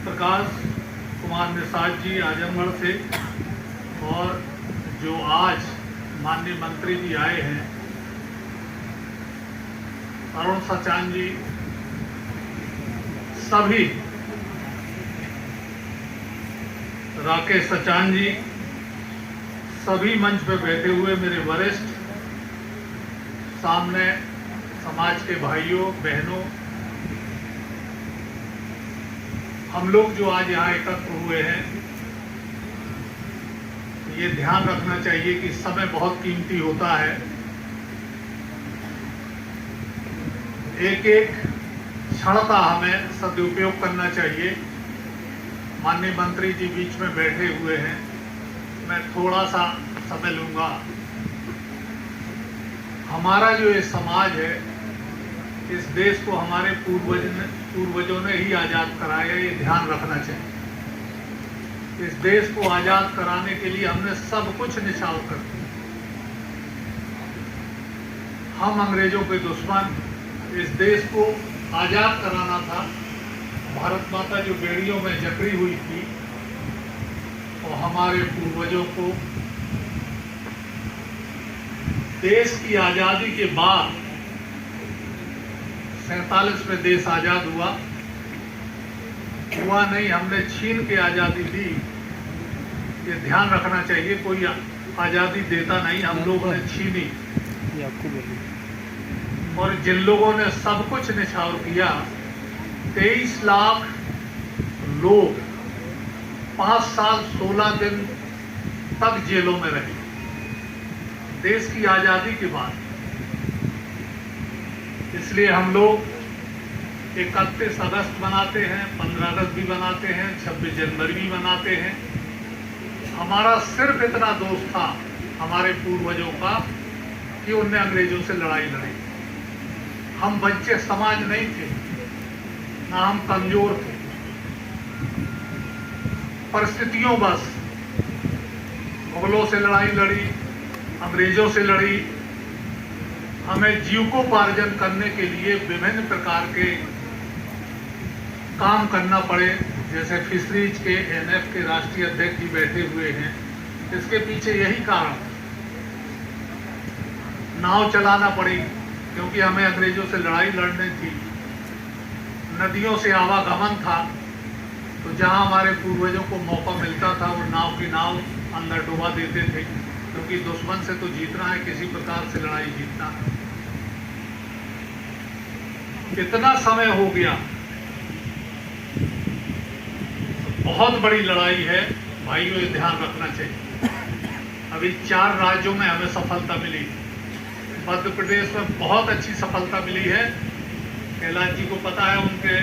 प्रकाश कुमार निषाद जी आजमगढ़ से, और जो आज माननीय मंत्री जी आए हैं अरुण सचान जी, सभी, राकेश सचान जी, सभी मंच पे बैठे हुए मेरे वरिष्ठ, सामने समाज के भाइयों बहनों, हम लोग जो आज यहाँ एकत्र हुए हैं, ये ध्यान रखना चाहिए कि समय बहुत कीमती होता है। एक एक क्षण का हमें सदुपयोग करना चाहिए। माननीय मंत्री जी बीच में बैठे हुए हैं, मैं थोड़ा सा समय लूंगा। हमारा जो ये समाज है, इस देश को हमारे पूर्वजों ने ही आज़ाद कराया, ये ध्यान रखना चाहिए। इस देश को आज़ाद कराने के लिए हमने सब कुछ निछावर कर दिया। हम अंग्रेजों के दुश्मन, इस देश को आज़ाद कराना था। भारत माता जो बेड़ियों में जकड़ी हुई थी, और हमारे पूर्वजों को देश की आज़ादी के बाद 47 में देश आज़ाद हुआ नहीं, हमने छीन के आज़ादी दी। ये ध्यान रखना चाहिए, कोई आज़ादी देता नहीं, हम लोगों ने छीनी। और जिन लोगों ने सब कुछ निछावर किया, 23 लाख लोग 5 साल 16 दिन तक जेलों में रहे देश की आज़ादी के बाद। इसलिए हम लोग 31 अगस्त मनाते हैं, 15 अगस्त भी मनाते हैं, 26 जनवरी भी मनाते हैं। हमारा सिर्फ इतना दोष था हमारे पूर्वजों का कि उनने अंग्रेजों से लड़ाई लड़ी। हम बच्चे समाज नहीं थे, ना हम कमजोर थे। परिस्थितियों बस मुगलों से लड़ाई लड़ी, अंग्रेजों से लड़ी। हमें जीविकोपार्जन करने के लिए विभिन्न प्रकार के काम करना पड़े, जैसे फिशरीज के NF के राष्ट्रीय अध्यक्ष जी बैठे हुए हैं। इसके पीछे यही कारण, नाव चलाना पड़ी क्योंकि हमें अंग्रेजों से लड़ाई लड़नी थी। नदियों से आवागमन था, तो जहां हमारे पूर्वजों को मौका मिलता था वो नाव की नाव अंदर डुबा देते थे, क्योंकि दुश्मन से तो जीतना है, किसी प्रकार से लड़ाई जीतना है। इतना समय हो गया, बहुत बड़ी लड़ाई है भाइयों, ये ध्यान रखना चाहिए। अभी 4 राज्यों में हमें सफलता मिली। मध्य प्रदेश में बहुत अच्छी सफलता मिली है। कैलाश जी को पता है उनके,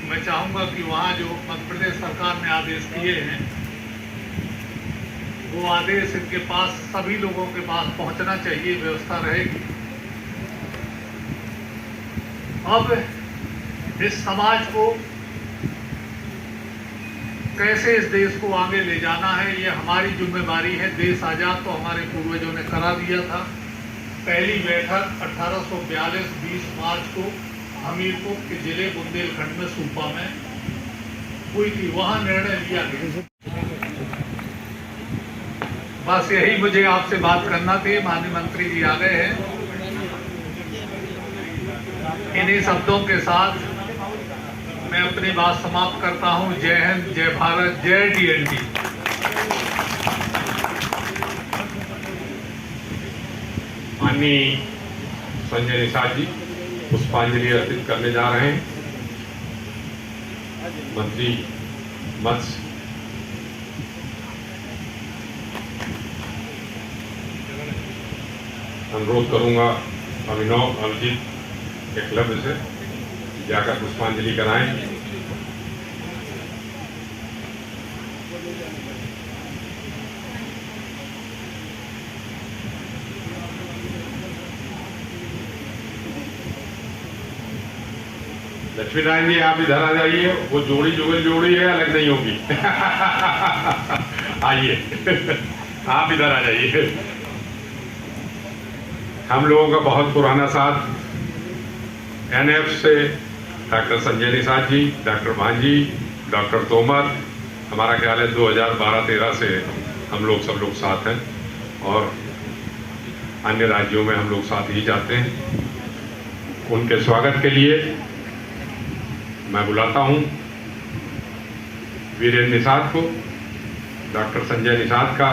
मैं चाहूंगा कि वहाँ जो मध्य प्रदेश सरकार ने आदेश दिए हैं, वो आदेश इनके पास, सभी लोगों के पास पहुंचना चाहिए, व्यवस्था रहेगी। अब इस समाज को कैसे इस देश को आगे ले जाना है, ये हमारी जिम्मेदारी है। देश आजाद तो हमारे पूर्वजों ने करा दिया था। पहली बैठक 1842 20 मार्च को हमीरपुर के जिले बुंदेलखंड में सूपा में हुई थी। वहां निर्णय लिया गया। बस यही मुझे आपसे बात करना थी। माननीय मंत्री जी आ गए हैं। इन्हीं शब्दों के साथ मैं अपनी बात समाप्त करता हूं। जय हिंद, जय भारत, जय TNT। माननीय संजय निषाद जी पुष्पांजलि अर्पित करने जा रहे हैं। मंत्री मत्स्य अनुरोध करूंगा अभिनव अभिजीत एकलव्य से जाकर पुष्पांजलि कराएं। लक्ष्मी नारायण जी आप इधर आ जाइए। वो जोड़ी जुगल जोड़ी है, अलग नहीं होगी। आइए आप इधर आ जाइए। हम लोगों का बहुत पुराना साथ NF से डॉक्टर संजय निषाद जी, डॉक्टर भांजी, डॉक्टर तोमर, हमारा ख्याल है 2012-13 से हम लोग सब लोग साथ हैं, और अन्य राज्यों में हम लोग साथ ही जाते हैं। उनके स्वागत के लिए मैं बुलाता हूं वीरेंद्र निषाद को, डॉक्टर संजय निषाद का,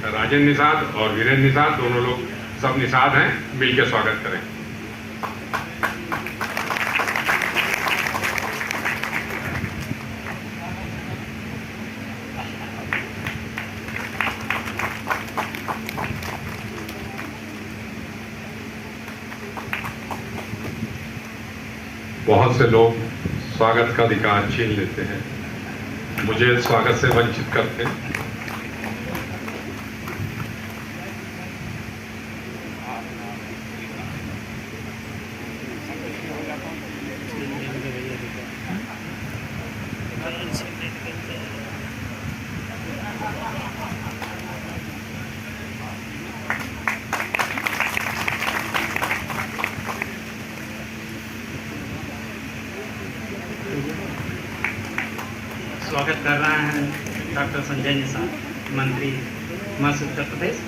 राजेंद्र निषाद और वीरेंद्र निषाद, दोनों लोग सब निषाद हैं, मिलकर स्वागत करें। बहुत से लोग स्वागत का अधिकार छीन लेते हैं, मुझे स्वागत से वंचित करते हैं। कर रहे हैं डॉक्टर संजय निषाद, मंत्री मत्स्य उत्तर प्रदेश।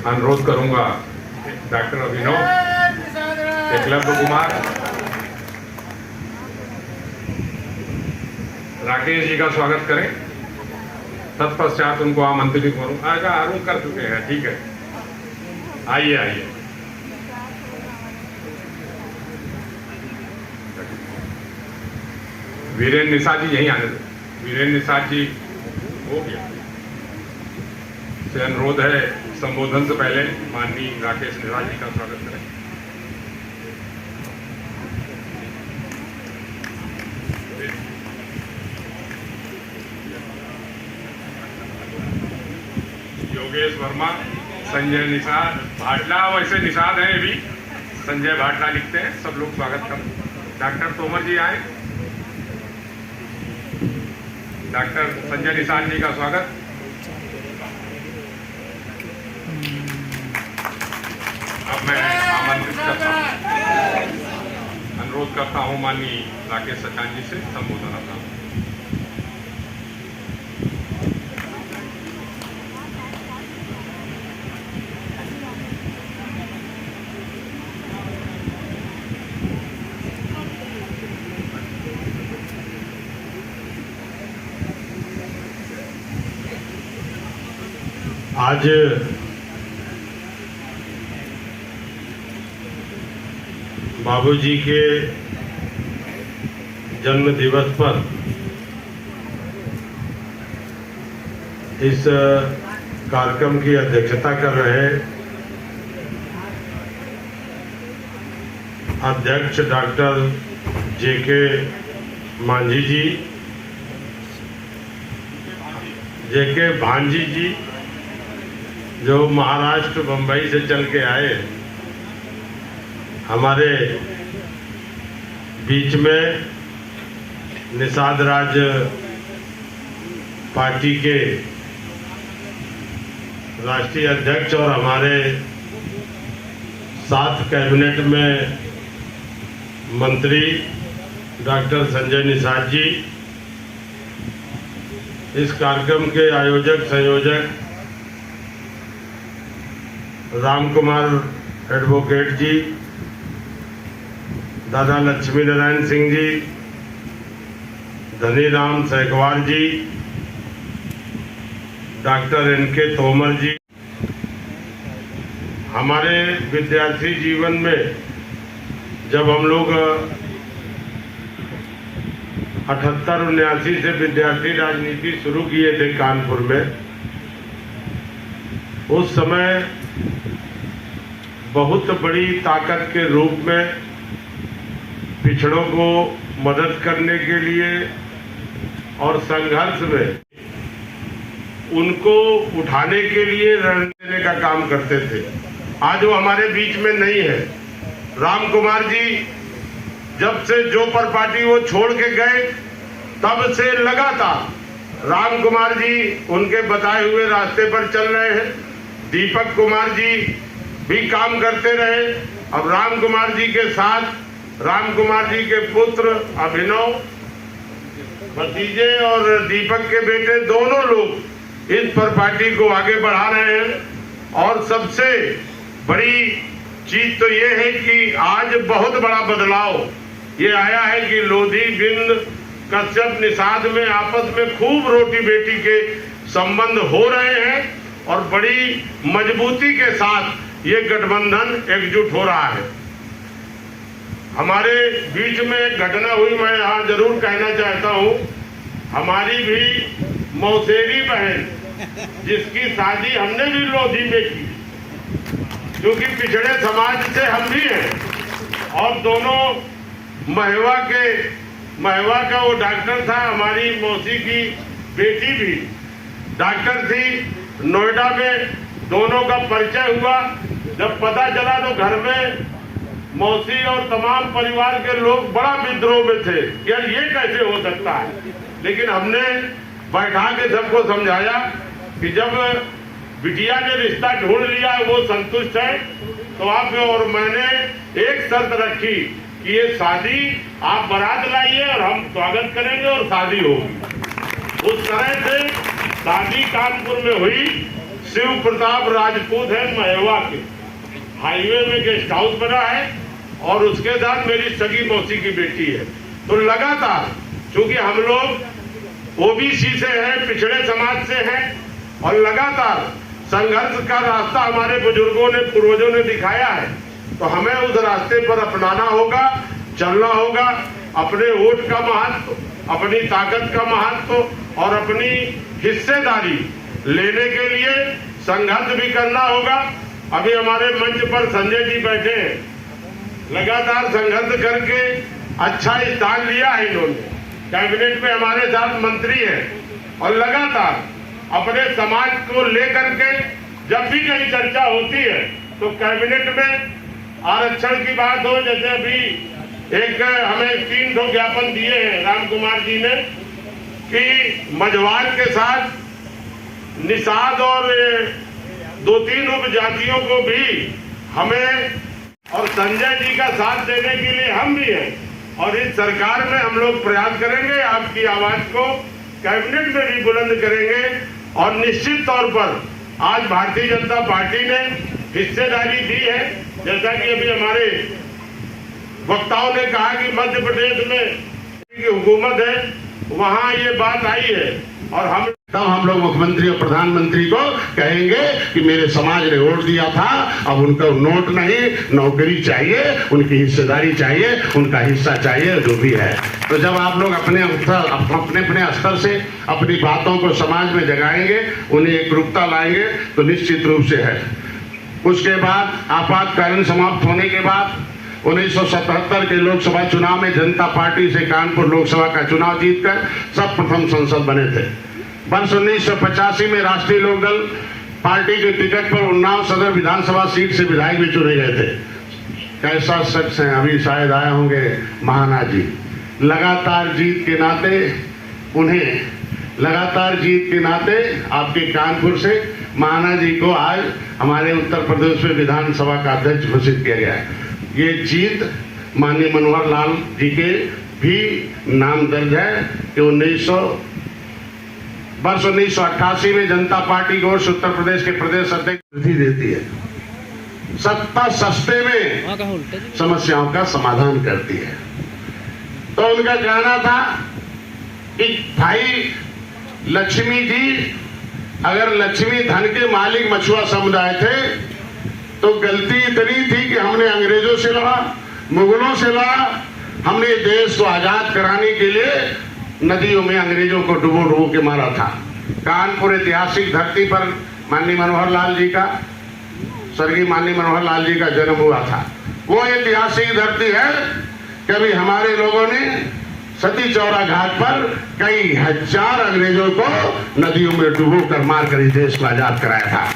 अनुरोध करूंगा डॉक्टर अभिनव, एकलव्य कुमार, राकेश जी का स्वागत करें। तत्पश्चात उनको आमंत्रित करूं। आरूढ़ कर चुके हैं, ठीक है, आइए आइए। वीरेंद्र निषाद जी यहीं आने दो। वीरेंद्र निषाद जी हो गया से अनुरोध है संबोधन से पहले माननीय राकेश निषाद जी का स्वागत करें। योगेश वर्मा, संजय निषाद, भाटला, वैसे निषाद हैं भी, संजय भाटला लिखते हैं। सब लोग स्वागत करें। डॉक्टर तोमर जी आए। डॉक्टर संजय निषाद जी का स्वागत। अब मैं आमंत्रित करता हूँ, अनुरोध करता हूँ माननीय राकेश सचान जी से संबोधन अपना। आज बाबूजी के जन्म दिवस पर इस कार्यक्रम की अध्यक्षता कर रहे अध्यक्ष डॉक्टर जेके मांझी जी, जेके भांजी जी, जो महाराष्ट्र बंबई से चल के आए, हमारे बीच में निषाद राज पार्टी के राष्ट्रीय अध्यक्ष और हमारे साथ कैबिनेट में मंत्री डॉक्टर संजय निषाद जी, इस कार्यक्रम के आयोजक संयोजक राम कुमार एडवोकेट जी, दादा लक्ष्मी नारायण सिंह जी, धनीराम सहगवार जी, डॉक्टर एनके तोमर जी। हमारे विद्यार्थी जीवन में जब हम लोग 78-79 से विद्यार्थी राजनीति शुरू किए थे कानपुर में, उस समय बहुत बड़ी ताकत के रूप में पिछड़ों को मदद करने के लिए और संघर्ष में उनको उठाने के लिए रण देने का काम करते थे। आज वो हमारे बीच में नहीं है। राम कुमार जी जब से जो पर पार्टी वो छोड़ के गए, तब से लगातार राम कुमार जी उनके बताए हुए रास्ते पर चल रहे हैं। दीपक कुमार जी भी काम करते रहे। अब राम कुमार जी के साथ राम कुमार जी के पुत्र अभिनव, भतीजे और दीपक के बेटे, दोनों लोग इस पर पार्टी को आगे बढ़ा रहे हैं। और सबसे बड़ी चीज तो ये है कि आज बहुत बड़ा बदलाव ये आया है कि लोधी, बिंद, कश्यप, निषाद में आपस में खूब रोटी बेटी के संबंध हो रहे हैं और बड़ी मजबूती के साथ ये गठबंधन एकजुट हो रहा है। हमारे बीच में एक घटना हुई, मैं यहाँ जरूर कहना चाहता हूँ। हमारी भी मौसेरी बहन, जिसकी शादी हमने भी लोधी में की, क्योंकि पिछड़े समाज से हम भी हैं, और दोनों महवा के महवा का वो डॉक्टर था, हमारी मौसी की बेटी भी डॉक्टर थी नोएडा में, दोनों का परिचय हुआ। जब पता चला तो घर में मौसी और तमाम परिवार के लोग बड़ा विद्रोह में थे, यार ये कैसे हो सकता है। लेकिन हमने बैठा के सबको समझाया कि जब बिटिया ने रिश्ता ढूंढ लिया है, वो संतुष्ट है, तो आप और मैंने एक शर्त रखी कि ये शादी आप बारात लाइए और हम स्वागत करेंगे और शादी होगी। उस तरह से शादी कानपुर में हुई। शिव प्रताप राजपूत है महवा के, हाईवे में गेस्ट हाउस बना है और उसके साथ मेरी सगी मौसी की बेटी है। तो लगातार चूंकि हम लोग ओबीसी से हैं, पिछड़े समाज से हैं, और लगातार संघर्ष का रास्ता हमारे बुजुर्गों ने, पूर्वजों ने दिखाया है, तो हमें उस रास्ते पर अपनाना होगा, चलना होगा। अपने वोट का महत्व, अपनी ताकत का महत्व और अपनी हिस्सेदारी लेने के लिए संघर्ष भी करना होगा। अभी हमारे मंच पर संजय जी बैठे हैं, लगातार संघर्ष करके अच्छा स्थान लिया है इन्होंने, कैबिनेट में हमारे साथ मंत्री हैं और लगातार अपने समाज को लेकर के जब भी कहीं चर्चा होती है तो कैबिनेट में आरक्षण की बात हो, जैसे अभी एक हमें 3 ज्ञापन दिए हैं राम कुमार जी ने कि मझवार के साथ निषाद और 2-3 उपजातियों को भी हमें, और संजय जी का साथ देने के लिए हम भी हैं, और इस सरकार में हम लोग प्रयास करेंगे, आपकी आवाज को कैबिनेट में भी बुलंद करेंगे। और निश्चित तौर पर आज भारतीय जनता पार्टी ने हिस्सेदारी दी है, जैसा कि अभी हमारे वक्ताओं ने कहा कि मध्य प्रदेश में की हुकूमत है, वहां ये बात आई है, और हम लोग मुख्यमंत्री और प्रधानमंत्री को कहेंगे कि मेरे समाज ने वोट दिया था, अब उनको नोट नहीं, नौकरी चाहिए, उनकी हिस्सेदारी चाहिए, उनका हिस्सा चाहिए, जो भी है। तो जब आप लोग अपने अपने स्तर से अपनी बातों को समाज में जगाएंगे, उन्हें एकरूपता लाएंगे, तो निश्चित रूप से है। उसके बाद आपातकालीन समाप्त होने के बाद 1977 के लोकसभा चुनाव में जनता पार्टी से कानपुर लोकसभा का चुनाव जीतकर सब प्रथम सांसद बने थे। वर्ष 1985 में राष्ट्रीय लोकदल पार्टी के टिकट पर उन्नाव सदर विधानसभा सीट से विधायक भी चुने गए थे। कैसा शख्स हैं, अभी शायद आए होंगे महाना जी। लगातार जीत के नाते आपके कानपुर से महाना जी को आज हमारे उत्तर प्रदेश में विधानसभा का अध्यक्ष घोषित किया गया है। ये जीत माननीय मनोहर लाल जी के भी नाम दर्ज है कि 1988 में जनता पार्टी को उत्तर प्रदेश के प्रदेश अध्यक्ष देती है। सत्ता सस्ते में समस्याओं का समाधान करती है। तो उनका कहना था कि भाई लक्ष्मी जी, अगर लक्ष्मी धन के मालिक मछुआ समुदाय थे तो गलती इतनी थी कि हमने अंग्रेजों से लड़ा, मुगलों से लड़ा, हमने देश को आजाद कराने के लिए नदियों में अंग्रेजों को डुबो के मारा था। कानपुर ऐतिहासिक धरती पर माननीय मनोहर लाल जी का, स्वर्गीय माननीय मनोहर लाल जी का जन्म हुआ था। वो ऐतिहासिक धरती है कि अभी हमारे लोगों ने सती चौरा घाट पर कई हजार अंग्रेजों को नदियों में डुबो कर मार कर इस देश को आजाद कराया था।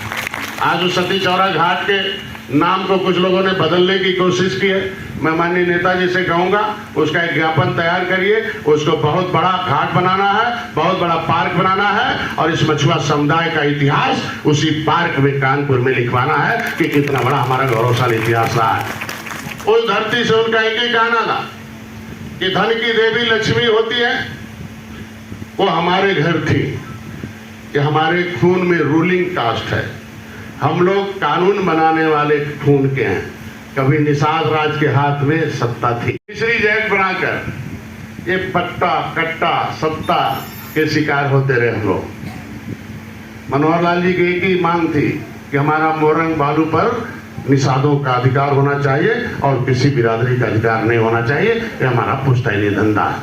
आज उस सती चौरा घाट के नाम को कुछ लोगों ने बदलने की कोशिश की है। मैं माननीय नेताजी से कहूंगा उसका एक ज्ञापन तैयार करिए, उसको बहुत बड़ा घाट बनाना है, बहुत बड़ा पार्क बनाना है, और इस मछुआ समुदाय का इतिहास उसी पार्क में कानपुर में लिखवाना है कि कितना बड़ा हमारा गौरवशाली इतिहास रहा है। उस धरती से उनका एक ही कहना था कि धन की देवी लक्ष्मी होती है, वो हमारे घर थी, कि हमारे खून में रूलिंग कास्ट है, हम लोग कानून बनाने वाले खून के हैं। कभी निषाद राज के हाथ में सत्ता थी, तीसरी जैक बनाकर ये पट्टा कट्टा सत्ता के शिकार होते रहे हम लोग। मनोहर लाल जी की एक ही मांग थी कि हमारा मोरंग बालू पर निषादों का अधिकार होना चाहिए और किसी बिरादरी का अधिकार नहीं होना चाहिए, ये हमारा पुश्तैनी धंधा है।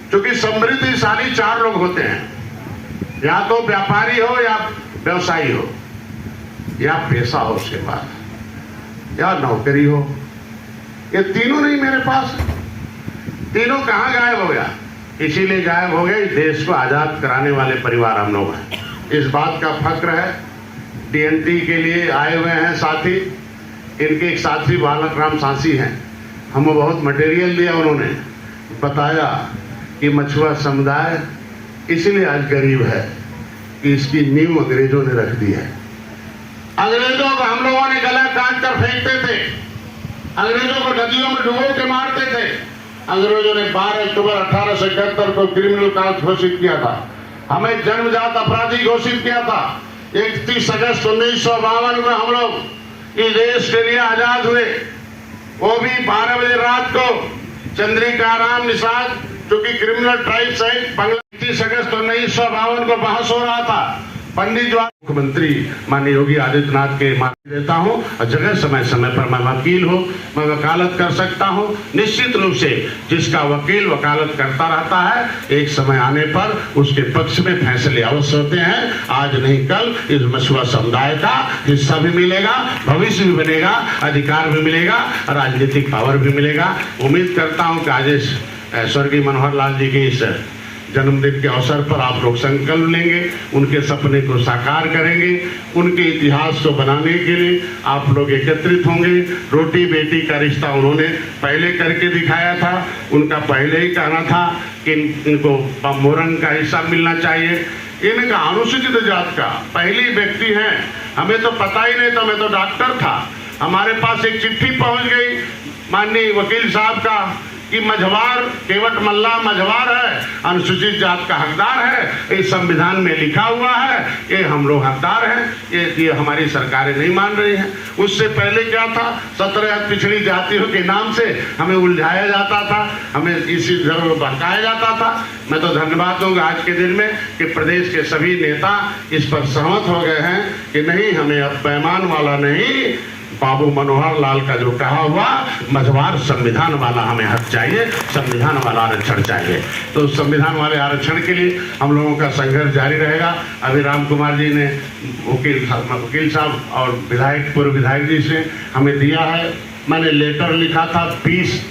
क्योंकि समृद्धिशाली 4 लोग होते हैं, या तो व्यापारी हो, या व्यवसायी हो, या पैसा हो उसके पास, या नौकरी हो। ये तीनों नहीं मेरे पास। तीनों कहाँ गायब हो गया? इसीलिए गायब हो गया, इस देश को आजाद कराने वाले परिवार हम लोग हैं। इस बात का फक्र है। TNT के लिए आए हुए हैं साथी, इनके एक साथी बालक राम सांसी हैं, हमें बहुत मटेरियल दिया। उन्होंने बताया कि मछुआ समुदाय इसलिए आज गरीब है कि इसकी नींव अंग्रेजों ने रख दी है। अंग्रेजों को हम लोगों ने गला काट कर फेंकते थे, अंग्रेजों को नदियों में डुबो के मारते थे। अंग्रेजों ने 12 अक्टूबर 1871 को क्रिमिनल कॉज घोषित किया था, हमें जन्मजात अपराधी घोषित किया था। 31 अगस्त 1952 में हम लोग इस देश के लिए आजाद हुए, वो भी 12 बजे रात को चंद्रिका राम निषाद, जो कि क्रिमिनल ट्राइब्स है, 31 अगस्त 1952 को बहस हो रहा था। पंडित जवाहर मुख्यमंत्री माननीय योगी आदित्यनाथ के मान देता हूं, और जगह समय समय पर मैं वकील हूं, मैं वकालत कर सकता हूं। निश्चित रूप से जिसका वकील वकालत करता रहता है, एक समय आने पर उसके पक्ष में फैसले अवश्य होते हैं। आज नहीं कल इस मछुआ समुदाय का हिस्सा भी मिलेगा, भविष्य भी बनेगा, अधिकार भी मिलेगा, राजनीतिक पावर भी मिलेगा। उम्मीद करता हूँ कि आज स्वर्गीय मनोहर लाल जी के इस जन्मदिन के अवसर पर आप लोग संकल्प लेंगे, उनके सपने को साकार करेंगे, उनके इतिहास को बनाने के लिए आप लोग एकत्रित होंगे। रोटी बेटी का रिश्ता उन्होंने पहले करके दिखाया था, उनका पहले ही कहना था कि इनको मोरंग का हिस्सा मिलना चाहिए। इनका अनुसूचित जात का पहली व्यक्ति है, हमें तो पता ही नहीं था, मैं तो डॉक्टर था। हमारे पास एक चिट्ठी पहुंच गई माननीय वकील साहब का कि मझवार केवट मल्ला मझवार है, अनुसूचित जात का हकदार है, इस संविधान में लिखा हुआ है, ये हम लोग हकदार हैं। ये हमारी सरकारें नहीं मान रही हैं। उससे पहले क्या था, 17 पिछड़ी जातियों के नाम से हमें उलझाया जाता था, हमें इसी जरूर बहकाया जाता था। मैं तो धन्यवाद दूंगा आज के दिन में कि प्रदेश के सभी नेता इस पर सहमत हो गए हैं कि नहीं, हमें अब पैमान वाला नहीं, बाबू मनोहर लाल का जो कहा हुआ मझवार संविधान वाला हमें हक चाहिए, संविधान वाला आरक्षण चाहिए। तो संविधान वाले आरक्षण के लिए हम लोगों का संघर्ष जारी रहेगा। अभी राम कुमार जी ने वकील साहब और विधायक पूर्व विधायक जी से हमें दिया है। मैंने लेटर लिखा था 20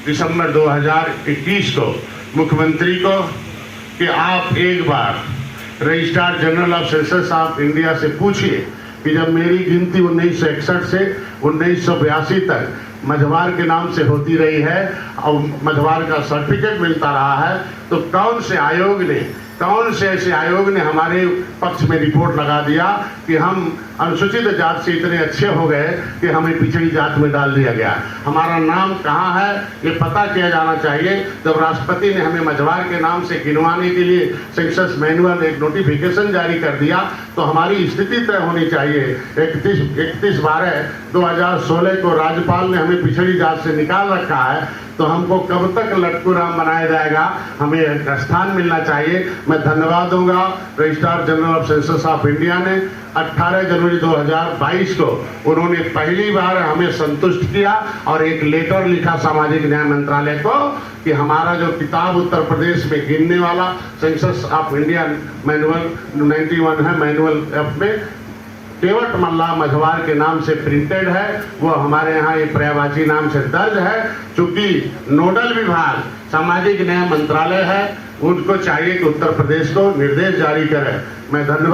दिसंबर 2021 को मुख्यमंत्री को कि आप एक बार registrar general of census of India से पूछिए कि जब मेरी गिनती 1961 से 1982 तक मझवार के नाम से होती रही है और मझवार का सर्टिफिकेट मिलता रहा है, तो कौन से ऐसे आयोग ने हमारे पक्ष में रिपोर्ट लगा दिया कि हम अनुसूचित जात से इतने अच्छे हो गए कि हमें पिछड़ी जात में डाल दिया गया। हमारा नाम कहाँ है ये पता किया जाना चाहिए। जब राष्ट्रपति ने हमें मझवार के नाम से गिनवाने के लिए सेंसस मैनुअल एक नोटिफिकेशन जारी कर दिया, तो हमारी स्थिति तय होनी चाहिए। 31/12/2016 को राज्यपाल ने हमें पिछड़ी जात से निकाल रखा है, तो हमको कब तक लटकू राम बनाया जाएगा, हमें एक स्थान मिलना चाहिए। मैं धन्यवाद दूंगा registrar general of census of India ने 18 जनवरी 2022 को उन्होंने पहली बार हमें संतुष्ट किया और एक लेटर लिखा सामाजिक न्याय मंत्रालय को कि हमारा जो किताब उत्तर प्रदेश में गिनने वाला सेंसस ऑफ इंडिया मैनुअल 91 है, मैनुअल एफ में केवट मल्ला मझवार के नाम से प्रिंटेड है, वो हमारे यहाँ ये पर्यायवाची नाम से दर्ज है। चूंकि नोडल विभाग सामाजिक न्याय मंत्रालय है, उनको चाहिए कि उत्तर प्रदेश को निर्देश जारी करे। मैं धन्यवाद